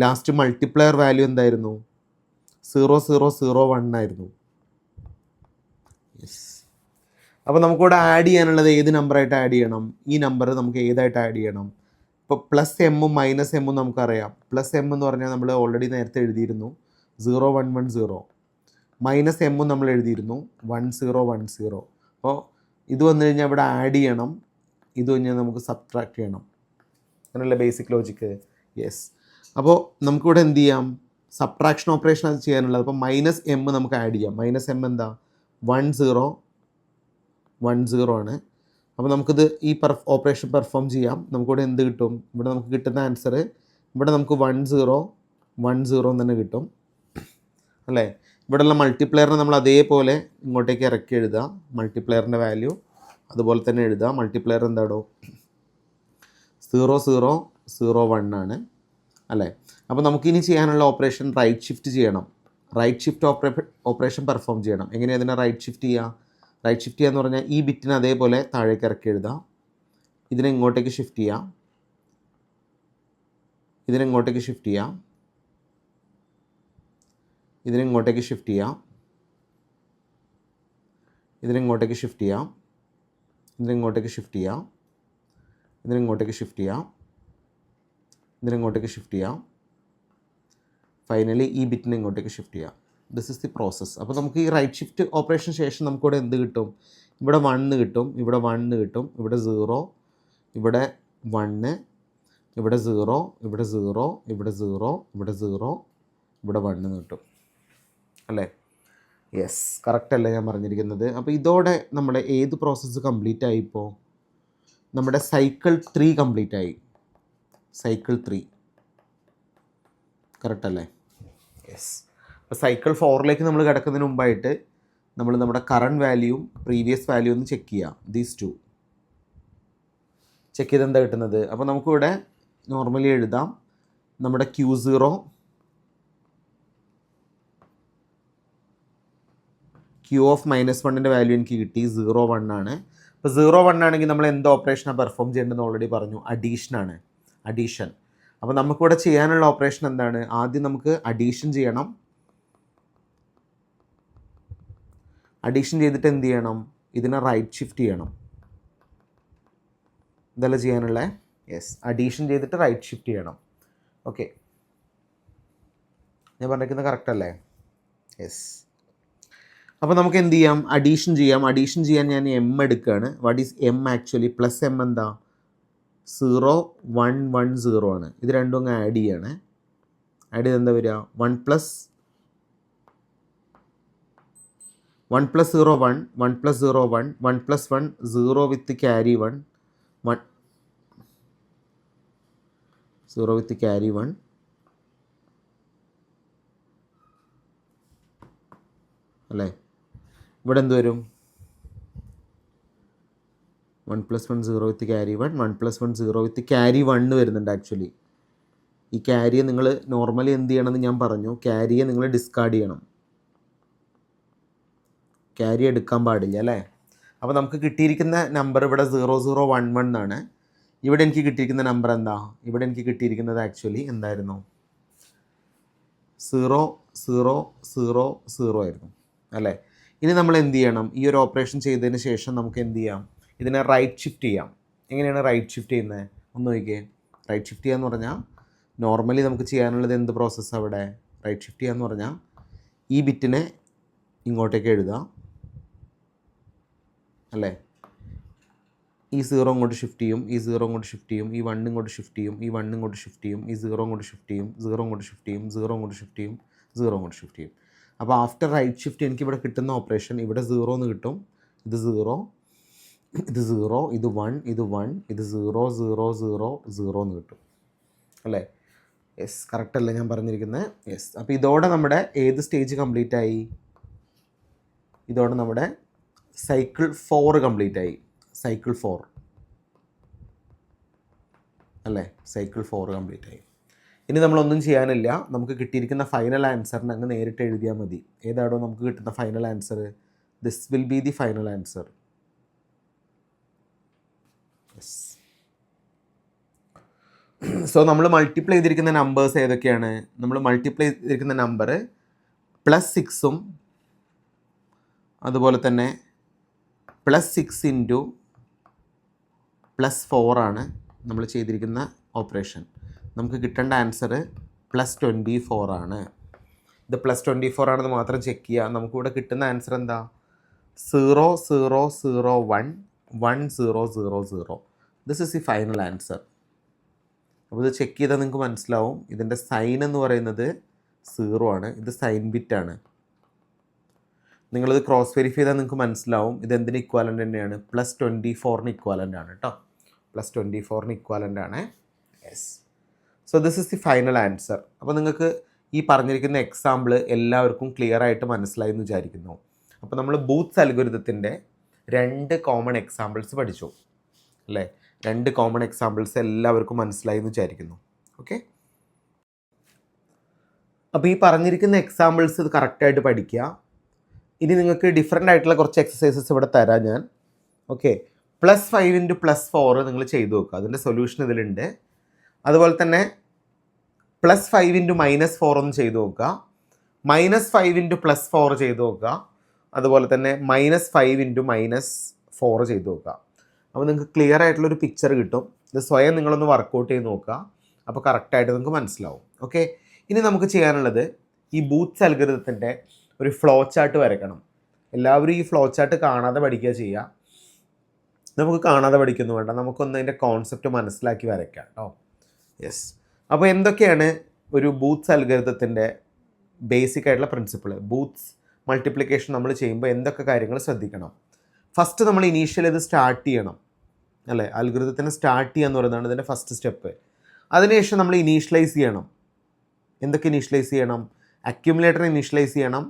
ലാസ്റ്റ് മൾട്ടിപ്ലയർ വാല്യൂ എന്തായിരുന്നു? 0 0 0 1 ആയിരുന്നു. യെസ്. അപ്പോൾ നമുക്കിവിടെ ആഡ് ചെയ്യാനുള്ളത് ഏത് നമ്പറായിട്ട് ആഡ് ചെയ്യണം? ഈ നമ്പർ നമുക്ക് ഏതായിട്ട് ആഡ് ചെയ്യണം? ഇപ്പോൾ +m -m നമുക്കറിയാം. +m എന്ന് പറഞ്ഞാൽ നമ്മൾ ഓൾറെഡി നേരത്തെ എഴുതിയിരുന്നു 0 1 1 0. -m നമ്മൾ എഴുതിയിരുന്നു 1 0 1 0. അപ്പോൾ ഇത് വന്നു കഴിഞ്ഞാൽ ഇവിടെ ആഡ് ചെയ്യണം, ഇത് കഴിഞ്ഞാൽ നമുക്ക് സബ്ട്രാക്ട് ചെയ്യണം. അങ്ങനെയല്ല ബേസിക് ലോജിക്ക്. യെസ്. അപ്പോൾ നമുക്കിവിടെ എന്ത് ചെയ്യാം? സബ്ട്രാക്ഷൻ ഓപ്പറേഷൻ അത് ചെയ്യാനുള്ളത്. അപ്പോൾ -m നമുക്ക് ആഡ് ചെയ്യാം. -m എന്താ? 1 0 1 0 ആണ്. അപ്പോൾ നമുക്കിത് ഈ ഓപ്പറേഷൻ പെർഫോം ചെയ്യാം. നമുക്കിവിടെ എന്ത് കിട്ടും? ഇവിടെ നമുക്ക് കിട്ടുന്ന ആൻസർ ഇവിടെ നമുക്ക് 1 0 1 0 തന്നെ കിട്ടും അല്ലേ? ഇവിടെയുള്ള മൾട്ടിപ്ലെയറിനെ നമ്മൾ അതേപോലെ ഇങ്ങോട്ടേക്ക് ഇറക്കി എഴുതുക. മൾട്ടിപ്ലെയറിൻ്റെ വാല്യൂ അതുപോലെ തന്നെ എഴുതുക. മൾട്ടിപ്ലെയർ എന്താടോ? 0 0 0 1 ആണ് അല്ലേ? അപ്പോൾ നമുക്കിനി ചെയ്യാനുള്ള ഓപ്പറേഷൻ റൈറ്റ് ഷിഫ്റ്റ് ചെയ്യണം. റൈറ്റ് ഷിഫ്റ്റ് ഓപ്പറേഷൻ പെർഫോം ചെയ്യണം. എങ്ങനെയാണ് അതിനെ റൈറ്റ് ഷിഫ്റ്റ് ചെയ്യുക? റൈറ്റ് ഷിഫ്റ്റ് ചെയ്യുക എന്ന് പറഞ്ഞാൽ ഈ ബിറ്റിനെ അതേപോലെ താഴേക്ക് ഇറക്കി എഴുതുക. ഇതിനെ ഇങ്ങോട്ടേക്ക് ഷിഫ്റ്റ് ചെയ്യാം, ഇതിനെ ഇങ്ങോട്ടേക്ക് ഷിഫ്റ്റ് ചെയ്യാം, ഇതിനെ ഇങ്ങോട്ടേക്ക് ഷിഫ്റ്റ് ചെയ്യാം, ഇതിനെ ഇങ്ങോട്ടേക്ക് ഷിഫ്റ്റ് ചെയ്യാം, ഇതിനെ ഇങ്ങോട്ടേക്ക് ഷിഫ്റ്റ് ചെയ്യാം, ഇതിനെ ഇങ്ങോട്ടേക്ക് ഷിഫ്റ്റ് ചെയ്യാം, ഇതിനെ ഇങ്ങോട്ടേക്ക് ഷിഫ്റ്റ് ചെയ്യാം, ഫൈനലി ഈ ബിറ്റിനെ ഇങ്ങോട്ടേക്ക് ഷിഫ്റ്റ് ചെയ്യാം. This is the process. അപ്പോൾ നമുക്ക് ഈ റൈറ്റ് ഷിഫ്റ്റ് ഓപ്പറേഷൻ ശേഷം നമുക്കിവിടെ എന്ത് കിട്ടും? ഇവിടെ 1 കിട്ടും, ഇവിടെ 1 കിട്ടും, ഇവിടെ 0, ഇവിടെ 1, ഇവിടെ 0, ഇവിടെ 0, ഇവിടെ 0, ഇവിടെ 0, ഇവിടെ 1 കിട്ടും അല്ലേ? യെസ്, കറക്റ്റ് അല്ലേ ഞാൻ പറഞ്ഞിരിക്കുന്നത്? അപ്പോൾ ഇതോടെ നമ്മുടെ ഏത് പ്രോസസ്സ് കംപ്ലീറ്റ് ആയി? ഇപ്പോൾ നമ്മുടെ സൈക്കിൾ 3 കംപ്ലീറ്റ് ആയി. സൈക്കിൾ 3 കറക്റ്റ് അല്ലേ? യെസ്. അപ്പോൾ സൈക്കിൾ 4ലേക്ക് നമ്മൾ കിടക്കുന്നതിന് മുമ്പായിട്ട് നമ്മൾ നമ്മുടെ കറണ്ട് വാല്യൂവും പ്രീവിയസ് വാല്യൂ ഒന്ന് ചെക്ക് ചെയ്യാം. ദീസ് 2 ചെക്ക് ചെയ്ത് എന്താ കിട്ടുന്നത്? അപ്പോൾ നമുക്കിവിടെ നോർമലി എഴുതാം. നമ്മുടെ Q0 Q ഓഫ് -1ൻ്റെ വാല്യൂ എനിക്ക് കിട്ടി 0 1 ആണ്. അപ്പോൾ 0 1 ആണെങ്കിൽ നമ്മൾ എന്ത് ഓപ്പറേഷനാണ് പെർഫോം ചെയ്യേണ്ടതെന്ന് ഓൾറെഡി പറഞ്ഞു? അഡീഷനാണ്. അഡീഷൻ. അപ്പോൾ നമുക്കിവിടെ ചെയ്യാനുള്ള ഓപ്പറേഷൻ എന്താണ്? ആദ്യം നമുക്ക് അഡീഷൻ ചെയ്യണം. അഡീഷൻ ചെയ്തിട്ട് എന്ത് ചെയ്യണം? ഇതിനെ റൈറ്റ് ഷിഫ്റ്റ് ചെയ്യണം. ഇതല്ല ചെയ്യാനുള്ള? യെസ്, അഡീഷൻ ചെയ്തിട്ട് റൈറ്റ് ഷിഫ്റ്റ് ചെയ്യണം. ഓക്കെ, ഞാൻ പറഞ്ഞിരിക്കുന്നത് കറക്റ്റ് അല്ലേ? യെസ്. അപ്പോൾ നമുക്ക് എന്ത് ചെയ്യാം? അഡീഷൻ ചെയ്യാം. അഡീഷൻ ചെയ്യാൻ ഞാൻ m എടുക്കുകയാണ്. What is m actually? +m എന്താ? 0 1 1 0 ആണ്. ഇത് രണ്ടും അങ്ങ് ആഡ് ചെയ്യാണ്. ആഡ് ചെയ്ത് എന്താ വരിക? 1 + 0 1, 1 + 0 1, 1 + 1 0 with carry 1, 1 0 with carry 1, അല്ലേ? ഇവിടെ എന്ത് വരും? 1 + 1 0 with carry 1, 1 + 1 0 with carry 1 വരുന്നുണ്ട് ആക്ച്വലി. ഈ ക്യാരിയെ നിങ്ങൾ നോർമലി എന്ത് ചെയ്യണമെന്ന് ഞാൻ പറഞ്ഞു, ക്യാരിയെ നിങ്ങൾ ഡിസ്കാർഡ് ചെയ്യണം, ക്യാരി എടുക്കാൻ പാടില്ല അല്ലേ? അപ്പോൾ നമുക്ക് കിട്ടിയിരിക്കുന്ന നമ്പർ ഇവിടെ 0011 എന്നാണ്. ഇവിടെ എനിക്ക് കിട്ടിയിരിക്കുന്ന നമ്പർ എന്താ? ഇവിടെ എനിക്ക് കിട്ടിയിരിക്കുന്നത് ആക്ച്വലി എന്തായിരുന്നു? 0000 ആയിരുന്നു അല്ലേ? ഇനി നമ്മൾ എന്ത് ചെയ്യണം? ഈ ഒരു ഓപ്പറേഷൻ ചെയ്തതിന് ശേഷം നമുക്ക് എന്ത് ചെയ്യാം? ഇതിനെ റൈറ്റ് ഷിഫ്റ്റ് ചെയ്യാം. എങ്ങനെയാണ് റൈറ്റ് ഷിഫ്റ്റ് ചെയ്യുന്നത്? ഒന്ന് നോക്കിക്കേ. റൈറ്റ് ഷിഫ്റ്റ് ചെയ്യാന്ന് പറഞ്ഞാൽ നോർമലി നമുക്ക് ചെയ്യാനുള്ളത് എന്ത് പ്രോസസ്സ്? അവിടെ റൈറ്റ് ഷിഫ്റ്റ് ചെയ്യാന്ന് പറഞ്ഞാൽ ഈ ബിറ്റിനെ ഇങ്ങോട്ടേക്ക് എഴുതുക അല്ലേ? ഈ 0 ഇങ്ങോട്ട് ഷിഫ്റ്റ് ചെയ്യും, ഈ 0 ഇങ്ങോട്ട് ഷിഫ്റ്റ് ചെയ്യും, ഈ 1 ഇങ്ങോട്ട് ഷിഫ്റ്റ് ചെയ്യും, ഈ 1 ഇങ്ങോട്ട് ഷിഫ്റ്റ് ചെയ്യും, ഈ 0 ഇങ്ങോട്ട് ഷിഫ്റ്റ് ചെയ്യും, 0 ഇങ്ങോട്ട് ഷിഫ്റ്റ് ചെയ്യും, 0 ഇങ്ങോട്ട് ഷിഫ്റ്റ് ചെയ്യും, 0 ഇങ്ങോട്ട് ഷിഫ്റ്റ് ചെയ്യും. അപ്പോൾ ആഫ്റ്റർ റൈറ്റ് ഷിഫ്റ്റ് എനിക്ക് ഇവിടെ കിട്ടുന്ന ഓപ്പറേഷൻ ഇവിടെ 0 എന്ന് കിട്ടും, ഇത് 0, ഇത് 0, ഇത് 1, ഇത് 1, ഇത് 0 0 0 0 എന്ന് കിട്ടും അല്ലേ? യെസ്, കറക്റ്റ് അല്ലേ ഞാൻ പറഞ്ഞിരിക്കുന്നത്? യെസ്. അപ്പോൾ ഇതോടെ നമ്മുടെ ഏത് സ്റ്റേജ് കംപ്ലീറ്റ് ആയി? ഇതോടെ നമ്മുടെ സൈക്കിൾ 4 കംപ്ലീറ്റ് ആയി. സൈക്കിൾ 4 അല്ലേ? സൈക്കിൾ 4 കംപ്ലീറ്റ് ആയി. ഇനി നമ്മളൊന്നും ചെയ്യാനില്ല, നമുക്ക് കിട്ടിയിരിക്കുന്ന ഫൈനൽ ആൻസറിന് അങ്ങ് നേരിട്ട് എഴുതിയാൽ മതി. ഏതാണോ നമുക്ക് കിട്ടുന്ന final answer, this will be the final answer. Yes. So നമ്മൾ മൾട്ടിപ്ലൈ ചെയ്തിരിക്കുന്ന നമ്പേഴ്സ് ഏതൊക്കെയാണ്? നമ്മൾ മൾട്ടിപ്ലൈ ചെയ്തിരിക്കുന്ന നമ്പർ +6ഉം അതുപോലെ തന്നെ +6 × +4 ആണ് നമ്മൾ ചെയ്തിരിക്കുന്ന ഓപ്പറേഷൻ. നമുക്ക് കിട്ടേണ്ട ആൻസർ +24 ആണ്. ഇത് +24 ആണെന്ന് മാത്രം ചെക്ക് ചെയ്യുക. നമുക്കിവിടെ കിട്ടുന്ന ആൻസർ എന്താ? 0001 1000. This is the final answer. അപ്പോൾ ഇത് ചെക്ക് ചെയ്താൽ നിങ്ങൾക്ക് മനസ്സിലാവും, ഇതിൻ്റെ സൈൻ എന്ന് പറയുന്നത് 0 ആണ്, ഇത് സൈൻ ബിറ്റാണ്. നിങ്ങളിത് ക്രോസ് വെരിഫൈ ചെയ്താൽ നിങ്ങൾക്ക് മനസ്സിലാവും ഇത് എന്തിന് ഇക്വാലൻ്റ് തന്നെയാണ്? +24 ഇക്വാലൻ്റ് ആണ് കേട്ടോ. +24 ഇക്വാലൻ്റ് ആണ്. Yes. So this is the final answer. അപ്പോൾ നിങ്ങൾക്ക് ഈ പറഞ്ഞിരിക്കുന്ന എക്സാമ്പിൾ എല്ലാവർക്കും ക്ലിയർ ആയിട്ട് മനസ്സിലായി എന്ന് വിചാരിക്കുന്നു. അപ്പോൾ നമ്മൾ ബൂത്ത്സ് അൽഗോരിതത്തിൻ്റെ 2 കോമൺ എക്സാമ്പിൾസ് പഠിച്ചു അല്ലേ? 2 കോമൺ എക്സാമ്പിൾസ് എല്ലാവർക്കും മനസ്സിലായി എന്ന് വിചാരിക്കുന്നു. ഓക്കെ. അപ്പോൾ ഈ പറഞ്ഞിരിക്കുന്ന എക്സാമ്പിൾസ് ഇത് കറക്റ്റായിട്ട് പഠിക്കുക. ഇനി നിങ്ങൾക്ക് ഡിഫറെൻ്റ് ആയിട്ടുള്ള കുറച്ച് എക്സസൈസസ് ഇവിടെ തരാം ഞാൻ. ഓക്കെ. +5 × +4 നിങ്ങൾ ചെയ്തു നോക്കുക. അതിൻ്റെ സൊല്യൂഷൻ ഇതിലുണ്ട്. അതുപോലെ തന്നെ +5 × -4 ഒന്ന് ചെയ്തു നോക്കുക. -5 × +4 ചെയ്തു നോക്കുക. അതുപോലെ തന്നെ -5 × -4 ചെയ്തു നോക്കുക. അപ്പോൾ നിങ്ങൾക്ക് ക്ലിയർ ആയിട്ടുള്ളൊരു പിക്ചർ കിട്ടും. ഇത് സ്വയം നിങ്ങളൊന്ന് വർക്കൗട്ട് ചെയ്ത് നോക്കുക. അപ്പോൾ കറക്റ്റായിട്ട് നിങ്ങൾക്ക് മനസ്സിലാവും. ഓക്കെ. ഇനി നമുക്ക് ചെയ്യാനുള്ളത് ഈ ബൂത്ത്സ് അൽഗോരിതത്തിൻ്റെ ഒരു ഫ്ലോ ചാർട്ട് വരയ്ക്കണം. എല്ലാവരും ഈ ഫ്ലോ ചാർട്ട് കാണാതെ പഠിക്കുക ചെയ്യുക. നമുക്ക് കാണാതെ പഠിക്കുന്നു വേണ്ട, നമുക്കൊന്ന് അതിൻ്റെ കോൺസെപ്റ്റ് മനസ്സിലാക്കി വരയ്ക്കാം കേട്ടോ. യെസ്. അപ്പോൾ എന്തൊക്കെയാണ് ഒരു ബൂത്ത്സ് അൽഗോരിതത്തിൻ്റെ ബേസിക് ആയിട്ടുള്ള പ്രിൻസിപ്പിൾ? ബൂത്ത്സ് മൾട്ടിപ്ലിക്കേഷൻ നമ്മൾ ചെയ്യുമ്പോൾ എന്തൊക്കെ കാര്യങ്ങൾ ശ്രദ്ധിക്കണം? ഫസ്റ്റ് നമ്മൾ ഇനീഷ്യൽ ഇത് സ്റ്റാർട്ട് ചെയ്യണം അല്ലേ? അൽഗോരിതത്തിനെ സ്റ്റാർട്ട് ചെയ്യുക എന്ന് പറയുന്നതാണ് ഇതിൻ്റെ ഫസ്റ്റ് സ്റ്റെപ്പ്. അതിനുശേഷം നമ്മൾ ഇനീഷ്യലൈസ് ചെയ്യണം. എന്തൊക്കെ ഇനീഷ്യലൈസ് ചെയ്യണം? അക്യുമുലേറ്ററിനെ ഇനീഷ്യലൈസ് ചെയ്യണം,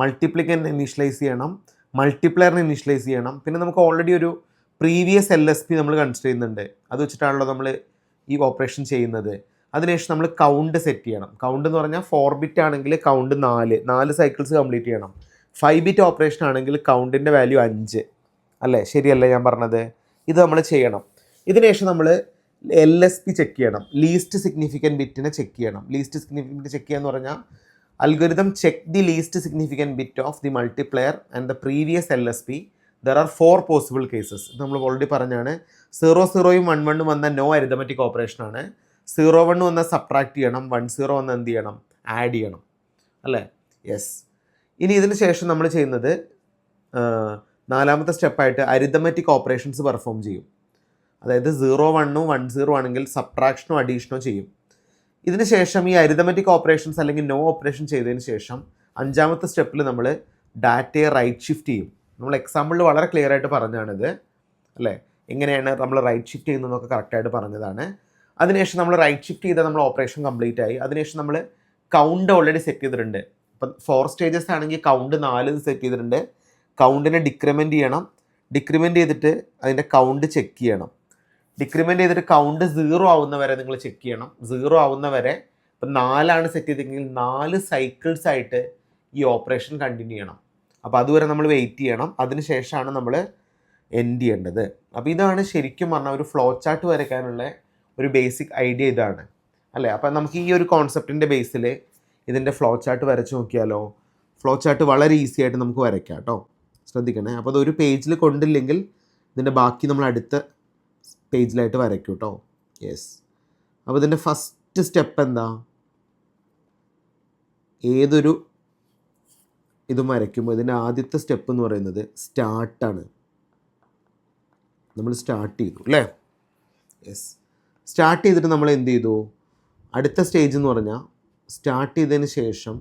മൾട്ടിപ്ലിക്കൻ്റ് ഇനീഷ്യലൈസ് ചെയ്യണം, മൾട്ടിപ്ലയറിനെ ഇനീഷ്യലൈസ് ചെയ്യണം. പിന്നെ നമുക്ക് ഓൾറെഡി ഒരു പ്രീവിയസ് LSP നമ്മൾ കൺസിഡർ ചെയ്യുന്നുണ്ട്. അത് വെച്ചിട്ടാണല്ലോ നമ്മൾ ഈ ഓപ്പറേഷൻ ചെയ്യുന്നത്. അതിനുശേഷം നമ്മൾ കൗണ്ട് സെറ്റ് ചെയ്യണം. കൗണ്ട് എന്ന് പറഞ്ഞാൽ 4 ബിറ്റ് ആണെങ്കിൽ കൗണ്ട് 4 സൈക്കിൾസ് കംപ്ലീറ്റ് ചെയ്യണം. 5 ബിറ്റ് ഓപ്പറേഷൻ ആണെങ്കിൽ കൗണ്ടിൻ്റെ വാല്യൂ 5 അല്ലേ? ശരിയല്ലേ ഞാൻ പറഞ്ഞത്? ഇത് നമ്മൾ ചെയ്യണം. ഇതിനുശേഷം നമ്മൾ LSP ചെക്ക് ചെയ്യണം. ലീസ്റ്റ് സിഗ്നിഫിക്കൻറ്റ് ബിറ്റിനെ ചെക്ക് ചെയ്യണം. ലീസ്റ്റ് സിഗ്നിഫിക്കൻറ്റ് ബിറ്റ് ചെക്ക് ചെയ്യുക എന്ന് പറഞ്ഞാൽ algorithm check the least significant bit of the multiplayer and the previous LSP. There are 4 possible cases. നമ്മൾ ഓൾറെഡി പറഞ്ഞാണ്. 00യും 11ഉം വന്ന നോ അരിതമെറ്റിക് ഓപ്പറേഷനാണ്. 01 വന്ന സബ്ട്രാക്ട് ചെയ്യണം, 10 വന്ന എന്ത് ചെയ്യണം? ആഡ് ചെയ്യണം അല്ലേ? യെസ്. ഇനി ഇതിന് ശേഷം നമ്മൾ ചെയ്യുന്നത് 4ാമത്തെ സ്റ്റെപ്പായിട്ട് അരിതമെറ്റിക് ഓപ്പറേഷൻസ് പെർഫോം ചെയ്യും. അതായത് 01ഉം 10 ആണെങ്കിൽ സബ്ട്രാക്ഷനോ അഡീഷനോ ചെയ്യും. ഇതിന് ശേഷം ഈ അരിതമെറ്റിക് ഓപ്പറേഷൻസ് അല്ലെങ്കിൽ നോ ഓപ്പറേഷൻ ചെയ്തതിന് ശേഷം അഞ്ചാമത്തെ സ്റ്റെപ്പിൽ നമ്മൾ ഡാറ്റയെ റൈറ്റ് ഷിഫ്റ്റ് ചെയ്യും. നമ്മൾ എക്സാമ്പിളിൽ വളരെ ക്ലിയർ ആയിട്ട് പറഞ്ഞാണിത് അല്ലേ, എങ്ങനെയാണ് നമ്മൾ റൈറ്റ് ഷിഫ്റ്റ് ചെയ്യുന്നതെന്നൊക്കെ കറക്റ്റായിട്ട് പറഞ്ഞതാണ്. അതിനുശേഷം നമ്മൾ റൈറ്റ് ഷിഫ്റ്റ് ചെയ്താൽ നമ്മൾ ഓപ്പറേഷൻ കംപ്ലീറ്റ് ആയി. അതിനുശേഷം നമ്മൾ കൗണ്ട് ഓൾറെഡി സെറ്റ് ചെയ്തിട്ടുണ്ട്. ഇപ്പം 4 സ്റ്റേജസ് ആണെങ്കിൽ കൗണ്ട് 4 സെറ്റ് ചെയ്തിട്ടുണ്ട്. കൗണ്ടിനെ ഡിക്രിമെൻറ്റ് ചെയ്യണം. ഡിക്രിമെൻറ്റ് ചെയ്തിട്ട് അതിൻ്റെ കൗണ്ട് ചെക്ക് ചെയ്യണം. ഡിക്രിമെൻറ്റ് ചെയ്തിട്ട് കൗണ്ട് 0 ആവുന്ന വരെ നിങ്ങൾ ചെക്ക് ചെയ്യണം. 0 ആവുന്ന വരെ ഇപ്പം 4 സെറ്റ് ചെയ്തെങ്കിൽ 4 സൈക്കിൾസ് ആയിട്ട് ഈ ഓപ്പറേഷൻ കണ്ടിന്യൂ ചെയ്യണം. അപ്പോൾ അതുവരെ നമ്മൾ വെയിറ്റ് ചെയ്യണം. അതിന് ശേഷമാണ് നമ്മൾ എൻഡ് ചെയ്യേണ്ടത്. അപ്പോൾ ഇതാണ് ശരിക്കും പറഞ്ഞാൽ ഒരു ഫ്ലോ ചാർട്ട് വരയ്ക്കാനുള്ള ഒരു ബേസിക് ഐഡിയ ഇതാണ് അല്ലേ. അപ്പം നമുക്ക് ഈ ഒരു കോൺസെപ്റ്റിൻ്റെ ബേസിൽ ഇതിൻ്റെ ഫ്ലോ ചാർട്ട് വരച്ച് നോക്കിയാലോ. ഫ്ലോ ചാർട്ട് വളരെ ഈസി ആയിട്ട് നമുക്ക് വരയ്ക്കാം കേട്ടോ, ശ്രദ്ധിക്കണേ. അപ്പോൾ അതൊരു പേജിൽ കൊണ്ടില്ലെങ്കിൽ ഇതിൻ്റെ ബാക്കി നമ്മൾ അടുത്ത പേജിലായിട്ട് വരയ്ക്കും കേട്ടോ. യെസ്. അപ്പോൾ ഇതിൻ്റെ ഫസ്റ്റ് സ്റ്റെപ്പ് എന്താ, ഏതൊരു ഇതും വരയ്ക്കുമ്പോൾ ഇതിൻ്റെ ആദ്യത്തെ സ്റ്റെപ്പ് എന്ന് പറയുന്നത് സ്റ്റാർട്ടാണ്. നമ്മൾ സ്റ്റാർട്ട് ചെയ്തു അല്ലേ. യെസ്. സ്റ്റാർട്ട് ചെയ്തിട്ട് നമ്മൾ എന്ത് ചെയ്തു, അടുത്ത സ്റ്റേജ് എന്ന് പറഞ്ഞാൽ സ്റ്റാർട്ട് ചെയ്തതിന് ശേഷം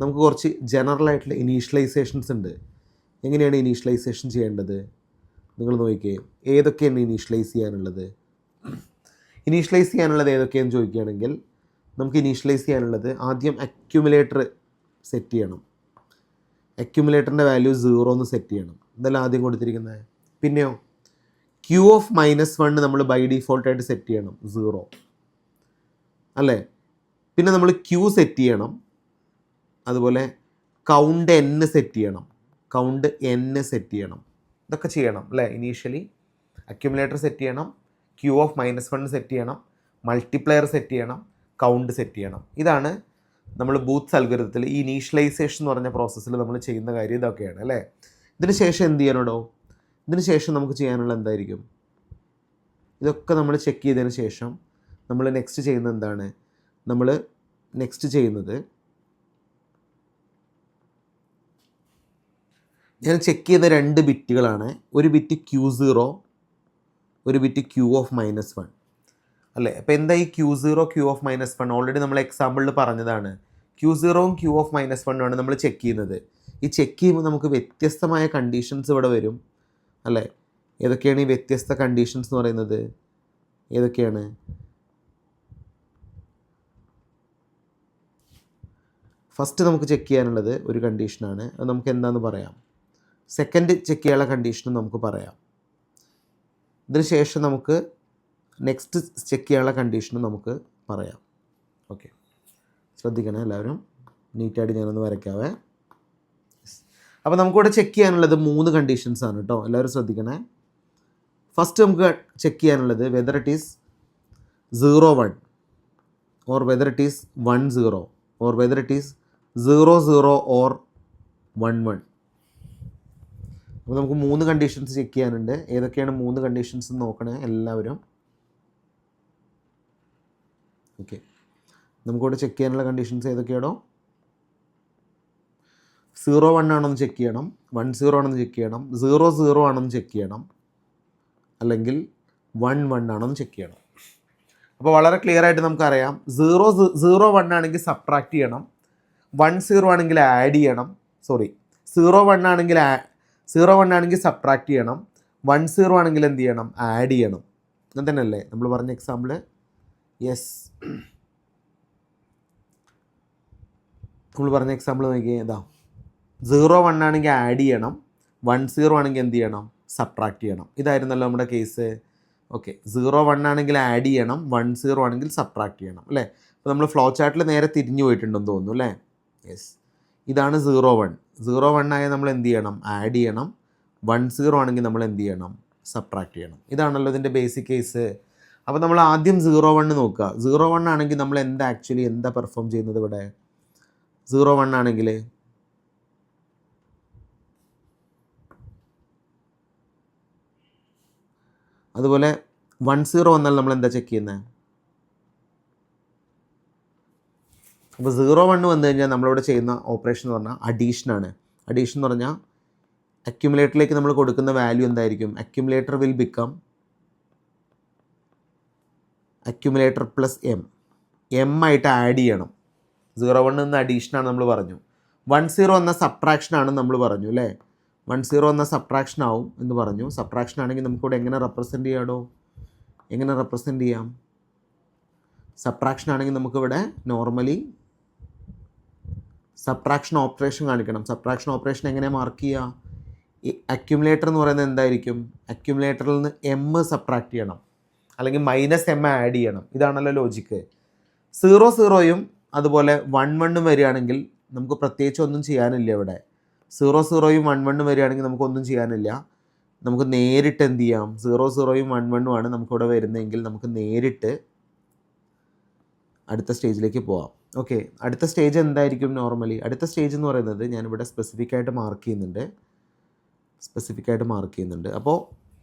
നമുക്ക് കുറച്ച് ജനറലായിട്ടുള്ള ഇനീഷ്യലൈസേഷൻസ് ഉണ്ട്. എങ്ങനെയാണ് ഇനീഷ്യലൈസേഷൻ ചെയ്യേണ്ടത് നിങ്ങൾ നോക്കിക്കേ. ഏതൊക്കെയാണ് ഇനീഷ്യലൈസ് ചെയ്യാനുള്ളത്? ഇനീഷ്യലൈസ് ചെയ്യാനുള്ളത് ഏതൊക്കെയാണെന്ന് ചോദിക്കുകയാണെങ്കിൽ നമുക്ക് ഇനീഷ്യലൈസ് ചെയ്യാനുള്ളത് ആദ്യം അക്യുമുലേറ്റർ സെറ്റ് ചെയ്യണം. അക്യുമുലേറ്ററിൻ്റെ വാല്യൂ 0 എന്ന് സെറ്റ് ചെയ്യണം. ഇതെല്ലാം ആദ്യം കൊടുത്തിരിക്കുന്നത്. പിന്നെയോ Q of -1 നമ്മൾ ബൈ ഡിഫോൾട്ടായിട്ട് സെറ്റ് ചെയ്യണം 0 അല്ലേ. പിന്നെ നമ്മൾ Q സെറ്റ് ചെയ്യണം. അതുപോലെ കൗണ്ട് N സെറ്റ് ചെയ്യണം. കൗണ്ട് N സെറ്റ് ചെയ്യണം. ഇതൊക്കെ ചെയ്യണം അല്ലേ. ഇനീഷ്യലി അക്യുമുലേറ്റർ സെറ്റ് ചെയ്യണം, Q of -1 സെറ്റ് ചെയ്യണം, മൾട്ടിപ്ലയർ സെറ്റ് ചെയ്യണം, കൗണ്ട് സെറ്റ് ചെയ്യണം. ഇതാണ് നമ്മൾ ബൂത്ത്സ് അൽഗോരിതത്തിൽ ഈ ഇനീഷ്യലൈസേഷൻ എന്ന് പറഞ്ഞ പ്രോസസ്സിൽ നമ്മൾ ചെയ്യുന്ന കാര്യം ഇതൊക്കെയാണ് അല്ലേ. ഇതിന് ശേഷം എന്ത് ചെയ്യണോ, ഇതിന് ശേഷം നമുക്ക് ചെയ്യാനുള്ള എന്തായിരിക്കും, ഇതൊക്കെ നമ്മൾ ചെക്ക് ചെയ്തതിന് ശേഷം നമ്മൾ നെക്സ്റ്റ് ചെയ്യുന്നത് എന്താണ്, നമ്മൾ നെക്സ്റ്റ് ചെയ്യുന്നത് ഞാൻ ചെക്ക് ചെയ്ത 2 ബിറ്റുകളാണ്. ഒരു ബിറ്റ് Q0, ഒരു ബിറ്റ് Q of -1 അല്ലേ. അപ്പോൾ എന്താ ഈ Q0 Q of -1 ഓൾറെഡി നമ്മൾ എക്സാമ്പിളിൽ പറഞ്ഞതാണ്. Q0ഉം Q of -1 ആണ് നമ്മൾ ചെക്ക് ചെയ്യുന്നത്. ഈ ചെക്ക് ചെയ്യുമ്പോൾ നമുക്ക് വ്യത്യസ്തമായ കണ്ടീഷൻസ് ഇവിടെ വരും അല്ലേ. ഏതൊക്കെയാണ് ഈ വ്യത്യസ്ത കണ്ടീഷൻസ് എന്ന് പറയുന്നത്, ഏതൊക്കെയാണ്? ഫസ്റ്റ് നമുക്ക് ചെക്ക് ചെയ്യാനുള്ളത് ഒരു കണ്ടീഷനാണ്, അത് നമുക്ക് എന്താണെന്ന് പറയാം. സെക്കൻഡ് ചെക്ക് ചെയ്യാനുള്ള കണ്ടീഷനും നമുക്ക് പറയാം. ഇതിന് ശേഷം നമുക്ക് നെക്സ്റ്റ് ചെക്ക് ചെയ്യാനുള്ള കണ്ടീഷനും നമുക്ക് പറയാം. ഓക്കെ, ശ്രദ്ധിക്കണേ എല്ലാവരും. നീറ്റായിട്ട് ഞാനൊന്ന് വരയ്ക്കാവേ. അപ്പോൾ നമുക്കിവിടെ ചെക്ക് ചെയ്യാനുള്ളത് 3 കണ്ടീഷൻസ് ആണ് കേട്ടോ, എല്ലാവരും ശ്രദ്ധിക്കണേ. ഫസ്റ്റ് നമുക്ക് ചെക്ക് ചെയ്യാനുള്ളത് whether it is 0-1 or whether it is 1-0 or whether it is 0-0 or 1-1. അപ്പോൾ നമുക്ക് 3 കണ്ടീഷൻസ് ചെക്ക് ചെയ്യാനുണ്ട്. ഏതൊക്കെയാണ് 3 കണ്ടീഷൻസ് നോക്കണേ എല്ലാവരും. ഓക്കെ, നമുക്കിവിടെ ചെക്ക് ചെയ്യാനുള്ള കണ്ടീഷൻസ് ഏതൊക്കെയാണോ, 0-1 ആണെന്ന് ചെക്ക് ചെയ്യണം, 1-0 ആണെന്ന് ചെക്ക് ചെയ്യണം, 0-0 ആണെന്ന് ചെക്ക് ചെയ്യണം, അല്ലെങ്കിൽ 1-1 ആണെന്ന് ചെക്ക് ചെയ്യണം. അപ്പോൾ വളരെ ക്ലിയർ ആയിട്ട് നമുക്കറിയാം 0-1 ആണെങ്കിൽ സബ്ട്രാക്ട് ചെയ്യണം, 1-0 ആണെങ്കിൽ ആഡ് ചെയ്യണം, 0-1 ആണെങ്കിൽ സബ്ട്രാക്ട് ചെയ്യണം, 1-0 ആണെങ്കിൽ എന്ത് ചെയ്യണം, ആഡ് ചെയ്യണം. അങ്ങനെ തന്നെയല്ലേ നമ്മൾ പറഞ്ഞ എക്സാമ്പിൾ. യെസ്, നമ്മൾ പറഞ്ഞ എക്സാമ്പിൾ നോക്കിയാൽ ഇതാ 0-1 ആണെങ്കിൽ ആഡ് ചെയ്യണം, 1-0 ആണെങ്കിൽ എന്ത് ചെയ്യണം, സബ്ട്രാക്ട് ചെയ്യണം. ഇതായിരുന്നല്ലോ നമ്മുടെ കേസ്. ഓക്കെ, 0-1 ആണെങ്കിൽ ആഡ് ചെയ്യണം, 1-0 ആണെങ്കിൽ സബ്ട്രാക്ട് ചെയ്യണം അല്ലേ. അപ്പോൾ നമ്മൾ ഫ്ലോ ചാർട്ടിൽ നേരെ തിരിഞ്ഞു പോയിട്ടുണ്ടെന്ന് തോന്നുന്നു അല്ലേ. യെസ്, ഇതാണ് 0-1 ആയാൽ നമ്മൾ എന്ത് ചെയ്യണം, ആഡ് ചെയ്യണം, 1-0 ആണെങ്കിൽ നമ്മൾ എന്ത് ചെയ്യണം, സബ്ട്രാക്ട് ചെയ്യണം. ഇതാണല്ലോ ഇതിൻ്റെ ബേസിക് കേസ്. അപ്പോൾ നമ്മൾ ആദ്യം 0-1 നോക്കുക. 0-1 ആണെങ്കിൽ നമ്മൾ എന്താ പെർഫോം ചെയ്യുന്നത് ഇവിടെ. 0-1 ആണെങ്കിൽ അതുപോലെ 1-0 വന്നാൽ നമ്മൾ എന്താ ചെക്ക് ചെയ്യുന്നത്. അപ്പോൾ 0-1 വന്നു കഴിഞ്ഞാൽ നമ്മളിവിടെ ചെയ്യുന്ന ഓപ്പറേഷൻ എന്ന് പറഞ്ഞാൽ അഡീഷനാണ്. അഡീഷൻ എന്ന് പറഞ്ഞാൽ അക്യുമുലേറ്ററിലേക്ക് നമ്മൾ കൊടുക്കുന്ന വാല്യൂ എന്തായിരിക്കും, accumulator will become accumulator plus M M ആയിട്ട് ആഡ് ചെയ്യണം. 0 1 എന്ന അഡീഷനാണ് നമ്മൾ പറഞ്ഞു. 10 എന്ന സബ്ട്രാക്ഷനാണ് നമ്മൾ പറഞ്ഞു അല്ലേ. 10 എന്ന സബ്ട്രാക്ഷൻ ആവും എന്ന് പറഞ്ഞു. സബ്ട്രാക്ഷൻ ആണെങ്കിൽ നമുക്കിവിടെ എങ്ങനെ റെപ്രസെൻറ്റ് ചെയ്യാടോ? എങ്ങനെ റെപ്രസെൻറ്റ് ചെയ്യാം? സബ്ട്രാക്ഷൻ ആണെങ്കിൽ നമുക്കിവിടെ നോർമലി സബ്ട്രാക്ഷൻ ഓപ്പറേഷൻ കാണിക്കണം. സബ്ട്രാക്ഷൻ ഓപ്പറേഷൻ എങ്ങനെ മാർക്ക് ചെയ്യുക? ഈ അക്യുമുലേറ്റർ എന്ന് പറയുന്നത് എന്തായിരിക്കും? അക്യുമുലേറ്ററിൽ നിന്ന് എം സബ്ട്രാക്ട് ചെയ്യണം, അല്ലെങ്കിൽ -m ആഡ് ചെയ്യണം. ഇതാണല്ലോ ലോജിക്ക്. 0 0 അതുപോലെ 1 1 വരികയാണെങ്കിൽ നമുക്ക് പ്രത്യേകിച്ച് ഒന്നും ചെയ്യാനില്ല ഇവിടെ. 0 0 1 1 വരികയാണെങ്കിൽ നമുക്കൊന്നും ചെയ്യാനില്ല. നമുക്ക് നേരിട്ട് എന്ത് ചെയ്യാം? 0 0 1 1 ആണ് നമുക്കിവിടെ വരുന്നതെങ്കിൽ നമുക്ക് നേരിട്ട് അടുത്ത സ്റ്റേജിലേക്ക് പോവാം. ഓക്കെ, അടുത്ത സ്റ്റേജ് എന്തായിരിക്കും നോർമലി? അടുത്ത സ്റ്റേജ് എന്ന് പറയുന്നത് ഞാനിവിടെ സ്പെസിഫിക് ആയിട്ട് മാർക്ക് ചെയ്യുന്നുണ്ട്. അപ്പോൾ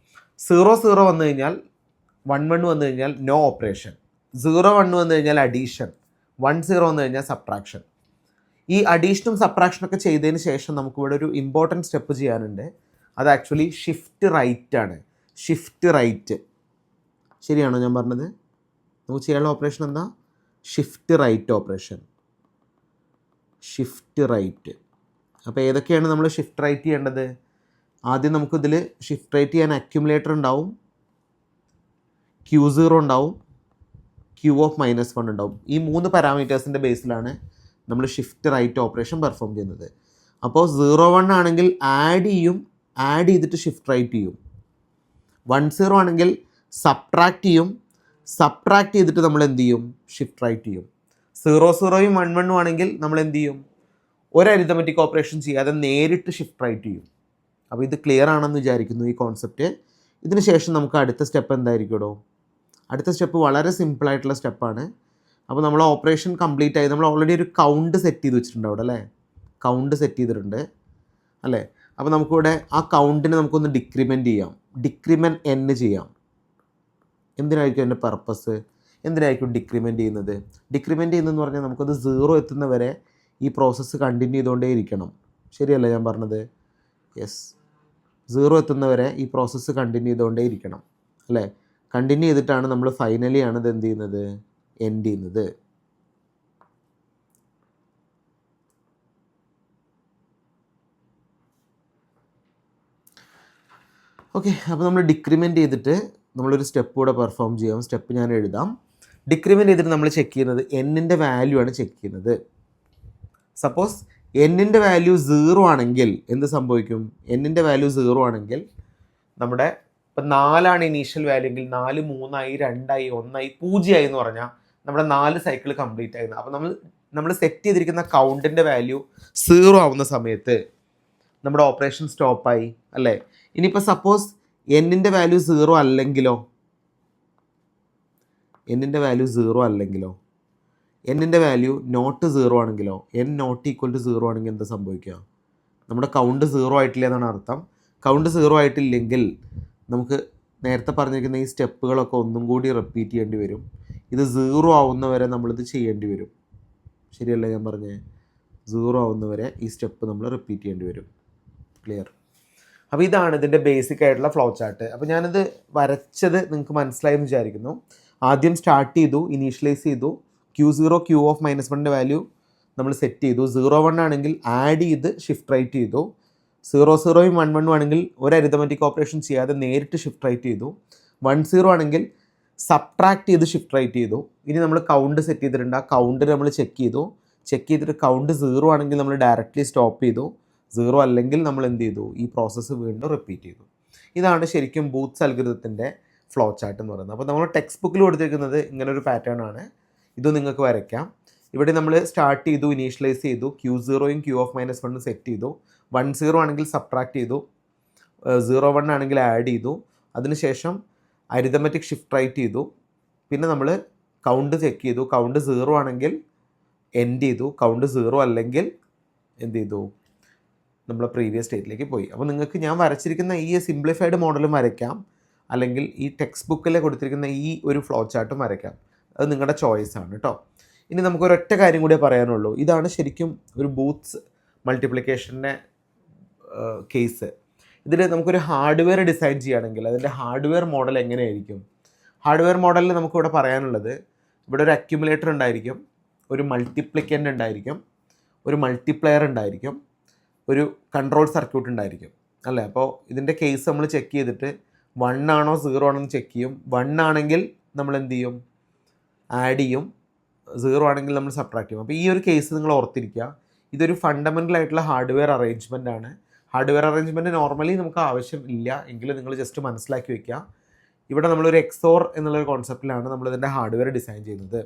0 0 വന്നു കഴിഞ്ഞാൽ 1 1 വന്നു കഴിഞ്ഞാൽ നോ ഓപ്പറേഷൻ. 0 1 വന്നു കഴിഞ്ഞാൽ അഡീഷൻ. 1 0 വന്നു കഴിഞ്ഞാൽ സബ്ട്രാക്ഷൻ. ഈ അഡീഷനും സബ്ട്രാക്ഷനൊക്കെ ചെയ്തതിന് ശേഷം നമുക്കിവിടെ ഒരു ഇമ്പോർട്ടൻറ്റ് സ്റ്റെപ്പ് ചെയ്യാനുണ്ട്. അത് ആക്ച്വലി ഷിഫ്റ്റ് റൈറ്റ് ആണ്. ഷിഫ്റ്റ് റൈറ്റ് ശരിയാണോ ഞാൻ പറഞ്ഞത്? നമുക്ക് ചെയ്യാനുള്ള ഓപ്പറേഷൻ എന്താ? Shift right operation. Shift right. അപ്പോൾ ഏതൊക്കെയാണ് നമ്മൾ ഷിഫ്റ്റ് റൈറ്റ് ചെയ്യേണ്ടത്? ആദ്യം നമുക്കിതിൽ ഷിഫ്റ്റ് റൈറ്റ് ചെയ്യാൻ അക്യുമുലേറ്റർ ഉണ്ടാവും, Q0 ഉണ്ടാവും, Q(-1) ഉണ്ടാവും. ഈ 3 പാരാമീറ്റേഴ്സിൻ്റെ ബേസിലാണ് നമ്മൾ ഷിഫ്റ്റ് റൈറ്റ് ഓപ്പറേഷൻ പെർഫോം ചെയ്യുന്നത്. അപ്പോൾ 0 1 ആണെങ്കിൽ ആഡ് ചെയ്തിട്ട് ഷിഫ്റ്റ് റൈറ്റ് ചെയ്യും. 1 0 ആണെങ്കിൽ സബ്ട്രാക്ട് ചെയ്തിട്ട് നമ്മൾ എന്ത് ചെയ്യും? ഷിഫ്റ്റ് റൈറ്റ് ചെയ്യും. 0 0 1 1 ആണെങ്കിൽ നമ്മൾ എന്ത് ചെയ്യും? ഒരു അരിത്തമെറ്റിക് ഓപ്പറേഷൻ ചെയ്യാതെ നേരിട്ട് ഷിഫ്റ്റ് റൈറ്റ് ചെയ്യും. അപ്പോൾ ഇത് ക്ലിയർ ആണെന്ന് വിചാരിക്കുന്നു ഈ കോൺസെപ്റ്റ്. ഇതിന് ശേഷം നമുക്ക് അടുത്ത സ്റ്റെപ്പ് എന്തായിരിക്കുമോ? അടുത്ത സ്റ്റെപ്പ് വളരെ സിമ്പിളായിട്ടുള്ള സ്റ്റെപ്പാണ്. അപ്പോൾ നമ്മൾ ഓപ്പറേഷൻ കംപ്ലീറ്റ് ആയി. നമ്മൾ ഓൾറെഡി ഒരു കൗണ്ട് സെറ്റ് ചെയ്ത് വെച്ചിട്ടുണ്ട് അവിടെ അല്ലേ. കൗണ്ട് സെറ്റ് ചെയ്തിട്ടുണ്ട് അല്ലേ. അപ്പോൾ നമുക്കിവിടെ ആ കൗണ്ടിനെ നമുക്കൊന്ന് ഡിക്രിമെൻറ്റ് ചെയ്യാം. ഡിക്രിമെൻറ്റ് n ചെയ്യാം. എന്തിനായിരിക്കും അതിൻ്റെ പർപ്പസ്? എന്തിനായിരിക്കും ഡിക്രിമെൻറ്റ് ചെയ്യുന്നത്? ഡിക്രിമെൻറ്റ് ചെയ്യുന്നതെന്ന് പറഞ്ഞാൽ നമുക്കത് 0 എത്തുന്നവരെ ഈ പ്രോസസ്സ് കണ്ടിന്യൂ ചെയ്തുകൊണ്ടേ ഇരിക്കണം. ശരിയല്ലേ ഞാൻ പറഞ്ഞത്? യെസ്, 0 എത്തുന്നവരെ ഈ പ്രോസസ്സ് കണ്ടിന്യൂ ചെയ്തുകൊണ്ടേ ഇരിക്കണം അല്ലേ. കണ്ടിന്യൂ ചെയ്തിട്ടാണ് നമ്മൾ ഫൈനലി ആണ് ഇത് എന്ത് ചെയ്യുന്നത്? എൻഡ് ചെയ്യുന്നത്. ഓക്കെ, അപ്പോൾ നമ്മൾ ഡിക്രിമെൻറ്റ് ചെയ്തിട്ട് നമ്മളൊരു സ്റ്റെപ്പ് കൂടെ പെർഫോം ചെയ്യാം. സ്റ്റെപ്പ് ഞാൻ എഴുതാം. ഡിക്രിമെൻറ്റ് ചെയ്തിട്ട് നമ്മൾ ചെക്ക് ചെയ്യുന്നത് n-ൻ്റെ വാല്യൂ ആണ് ചെക്ക് ചെയ്യുന്നത്. സപ്പോസ് n-ൻ്റെ വാല്യൂ 0 ആണെങ്കിൽ എന്ത് സംഭവിക്കും? n-ൻ്റെ വാല്യൂ 0 ആണെങ്കിൽ നമ്മുടെ ഇപ്പം 4 ഇനീഷ്യൽ വാല്യൂ എങ്കിൽ 4 3 ആയി, 2 ആയി, 1 ആയി, 0 ആയി എന്ന് പറഞ്ഞാൽ നമ്മുടെ 4 സൈക്കിൾ കംപ്ലീറ്റ് ആയിരുന്നു. അപ്പോൾ നമ്മൾ സെറ്റ് ചെയ്തിരിക്കുന്ന കൗണ്ടിൻ്റെ വാല്യൂ 0 ആവുന്ന സമയത്ത് നമ്മുടെ ഓപ്പറേഷൻ സ്റ്റോപ്പായി അല്ലേ. ഇനിയിപ്പോൾ സപ്പോസ് n-ൻ്റെ വാല്യൂ 0 അല്ലെങ്കിലോ? n-ൻ്റെ വാല്യൂ 0 അല്ലെങ്കിലോ? n-ൻ്റെ വാല്യൂ നോട്ട് 0 ആണെങ്കിലോ? n നോട്ട് ഈക്വൽ ടു 0 ആണെങ്കിൽ എന്താ സംഭവിക്കുക? നമ്മുടെ കൗണ്ട് 0 ആയിട്ടില്ല എന്നാണ് അർത്ഥം. കൗണ്ട് 0 ആയിട്ടില്ലെങ്കിൽ നമുക്ക് നേരത്തെ പറഞ്ഞിരിക്കുന്ന ഈ സ്റ്റെപ്പുകളൊക്കെ ഒന്നും കൂടി റിപ്പീറ്റ് ചെയ്യേണ്ടി വരും. ഇത് 0 ആവുന്നവരെ നമ്മളിത് ചെയ്യേണ്ടി വരും. ശരിയല്ലേ ഞാൻ പറഞ്ഞേ? 0 ആവുന്നവരെ ഈ സ്റ്റെപ്പ് നമ്മൾ റിപ്പീറ്റ് ചെയ്യേണ്ടി വരും. ക്ലിയർ? അപ്പോൾ ഇതാണ് ഇതിൻ്റെ ബേസിക് ആയിട്ടുള്ള ഫ്ലോ ചാർട്ട്. അപ്പോൾ ഞാനിത് വരച്ചത് നിങ്ങൾക്ക് മനസ്സിലായി എന്ന് വിചാരിക്കുന്നു. ആദ്യം സ്റ്റാർട്ട് ചെയ്തു, ഇനീഷ്യലൈസ് ചെയ്തു, Q0 Q(-1) വാല്യൂ നമ്മൾ സെറ്റ് ചെയ്തു. 0 1 ആണെങ്കിൽ ആഡ് ചെയ്ത് ഷിഫ്റ്റ് റൈറ്റ് ചെയ്തു. 0 0 1 1 ആണെങ്കിൽ ഒരു അരിത്തമെറ്റിക് ഓപ്പറേഷൻ ചെയ്യാതെ നേരിട്ട് ഷിഫ്റ്റ് റൈറ്റ് ചെയ്തു. 1 0 ആണെങ്കിൽ സബ്ട്രാക്ട് ചെയ്ത് ഷിഫ്റ്റ് റൈറ്റ് ചെയ്തു. ഇനി നമ്മൾ കൗണ്ട് സെറ്റ് ചെയ്തിട്ടുണ്ട്. ആ കൗണ്ട് നമ്മൾ ചെക്ക് ചെയ്തിട്ട് കൗണ്ട് 0 ആണെങ്കിൽ നമ്മൾ ഡയറക്റ്റ്ലി സ്റ്റോപ്പ് ചെയ്തു. 0 അല്ലെങ്കിൽ നമ്മൾ എന്ത് ചെയ്തു? ഈ പ്രോസസ്സ് വീണ്ടും റിപ്പീറ്റ് ചെയ്തു. ഇതാണ് ശരിക്കും ബൂത്ത്സ് അൽഗോരിതത്തിൻ്റെ ഫ്ലോ ചാർട്ട് എന്ന് പറയുന്നത്. അപ്പോൾ നമ്മൾ ടെക്സ്റ്റ് ബുക്കിൽ കൊടുത്തിരിക്കുന്നത് ഇങ്ങനൊരു പാറ്റേൺ ആണ്. ഇത് നിങ്ങൾക്ക് വരയ്ക്കാം. ഇവിടെ നമ്മൾ സ്റ്റാർട്ട് ചെയ്തു, ഇനീഷ്യലൈസ് ചെയ്തു, Q0 Q(-1) സെറ്റ് ചെയ്തു. 1 0 ആണെങ്കിൽ സബ്ട്രാക്ട് ചെയ്തു, 0 1 ആണെങ്കിൽ ആഡ് ചെയ്തു. അതിനുശേഷം അരിത്തമെറ്റിക് ഷിഫ്റ്റ് റൈറ്റ് ചെയ്തു. പിന്നെ നമ്മൾ കൗണ്ട് ചെക്ക് ചെയ്തു. കൗണ്ട് 0 ആണെങ്കിൽ എൻഡ് ചെയ്തു. കൗണ്ട് 0 അല്ലെങ്കിൽ എന്ത് ചെയ്തു? നമ്മൾ പ്രീവിയസ് സ്റ്റേറ്റിലേക്ക് പോയി. അപ്പോൾ നിങ്ങൾക്ക് ഞാൻ വരച്ചിരിക്കുന്ന ഈ സിംപ്ലിഫൈഡ് മോഡലും വരയ്ക്കാം, അല്ലെങ്കിൽ ഈ ടെക്സ്റ്റ് ബുക്കിൽ കൊടുത്തിരിക്കുന്ന ഈ ഒരു ഫ്ലോ ചാർട്ടും വരയ്ക്കാം. അത് നിങ്ങളുടെ ചോയ്സാണ് കേട്ടോ. ഇനി നമുക്കൊരൊറ്റ കാര്യം കൂടിയേ പറയാനുള്ളൂ. ഇതാണ് ശരിക്കും ഒരു ബൂത്ത്സ് മൾട്ടിപ്ലിക്കേഷൻ്റെ കേസ്. ഇതിൽ നമുക്കൊരു ഹാർഡ്വെയർ ഡിസൈൻ ചെയ്യുകയാണെങ്കിൽ അതിൻ്റെ ഹാർഡ്വെയർ മോഡൽ എങ്ങനെയായിരിക്കും? ഹാർഡ്വെയർ മോഡലിൽ നമുക്കിവിടെ പറയാനുള്ളത് ഇവിടെ ഒരു അക്യുമുലേറ്റർ ഉണ്ടായിരിക്കും, ഒരു മൾട്ടിപ്ലിക്കൻ്റ് ഉണ്ടായിരിക്കും, ഒരു മൾട്ടിപ്ലയർ ഉണ്ടായിരിക്കും, ഒരു കൺട്രോൾ സർക്യൂട്ട് ഉണ്ടായിരിക്കും അല്ലേ. അപ്പോൾ ഇതിൻ്റെ കേസ് നമ്മൾ ചെക്ക് ചെയ്തിട്ട് 1 ആണോ 0 ആണോ എന്ന് ചെക്ക് ചെയ്യും. 1 ആണെങ്കിൽ നമ്മൾ എന്ത് ചെയ്യും, ആഡ് ചെയ്യും. 0 ആണെങ്കിൽ നമ്മൾ സബ്ട്രാക്ട് ചെയ്യും. അപ്പോൾ ഈ ഒരു കേസ് നിങ്ങൾ ഓർത്തിരിക്കുക. ഇതൊരു ഫണ്ടമെൻ്റൽ ആയിട്ടുള്ള ഹാർഡ്വെയർ അറേഞ്ച്മെൻ്റ് ആണ്. ഹാർഡ്വെയർ അറേഞ്ച്മെൻറ്റ് നോർമലി നമുക്ക് ആവശ്യമില്ല എങ്കിൽ നിങ്ങൾ ജസ്റ്റ് മനസ്സിലാക്കി വയ്ക്കുക. ഇവിടെ നമ്മളൊരു എക്സോർ എന്നുള്ളൊരു കോൺസെപ്റ്റിലാണ് നമ്മളിതിൻ്റെ ഹാർഡ്വെയർ ഡിസൈൻ ചെയ്യുന്നത്.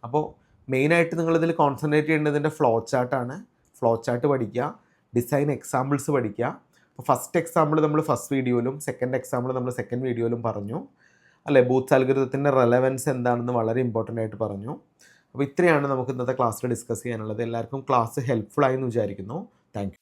അപ്പോൾ മെയിനായിട്ട് നിങ്ങളിതിൽ കോൺസെൻട്രേറ്റ് ചെയ്യേണ്ടതിൻ്റെ ഫ്ലോ ചാർട്ടാണ്. ഫ്ലോ ചാർട്ട് പഠിക്കുക, ഡിസൈൻ എക്സാമ്പിൾസ് പഠിക്കുക. അപ്പോൾ ഫസ്റ്റ് എക്സാമ്പിൾ നമ്മൾ ഫസ്റ്റ് വീഡിയോയിലും സെക്കൻഡ് എക്സാമ്പിൾ നമ്മൾ സെക്കൻഡ് വീഡിയോയിലും പറഞ്ഞു അല്ലേ. ബൂത്ത് അൽഗോരിതത്തിൻ്റെ റെലവൻസ് എന്താണെന്ന് വളരെ ഇമ്പോർട്ടൻ്റ് ആയിട്ട് പറഞ്ഞു. അപ്പോൾ ഇത്രയാണ് നമുക്ക് ഇന്നത്തെ ക്ലാസ്സിൽ ഡിസ്കസ് ചെയ്യാനുള്ളത്. എല്ലാവർക്കും ക്ലാസ് ഹെൽപ്ഫുൾ ആയി എന്ന് വിചാരിക്കുന്നു. Thank you.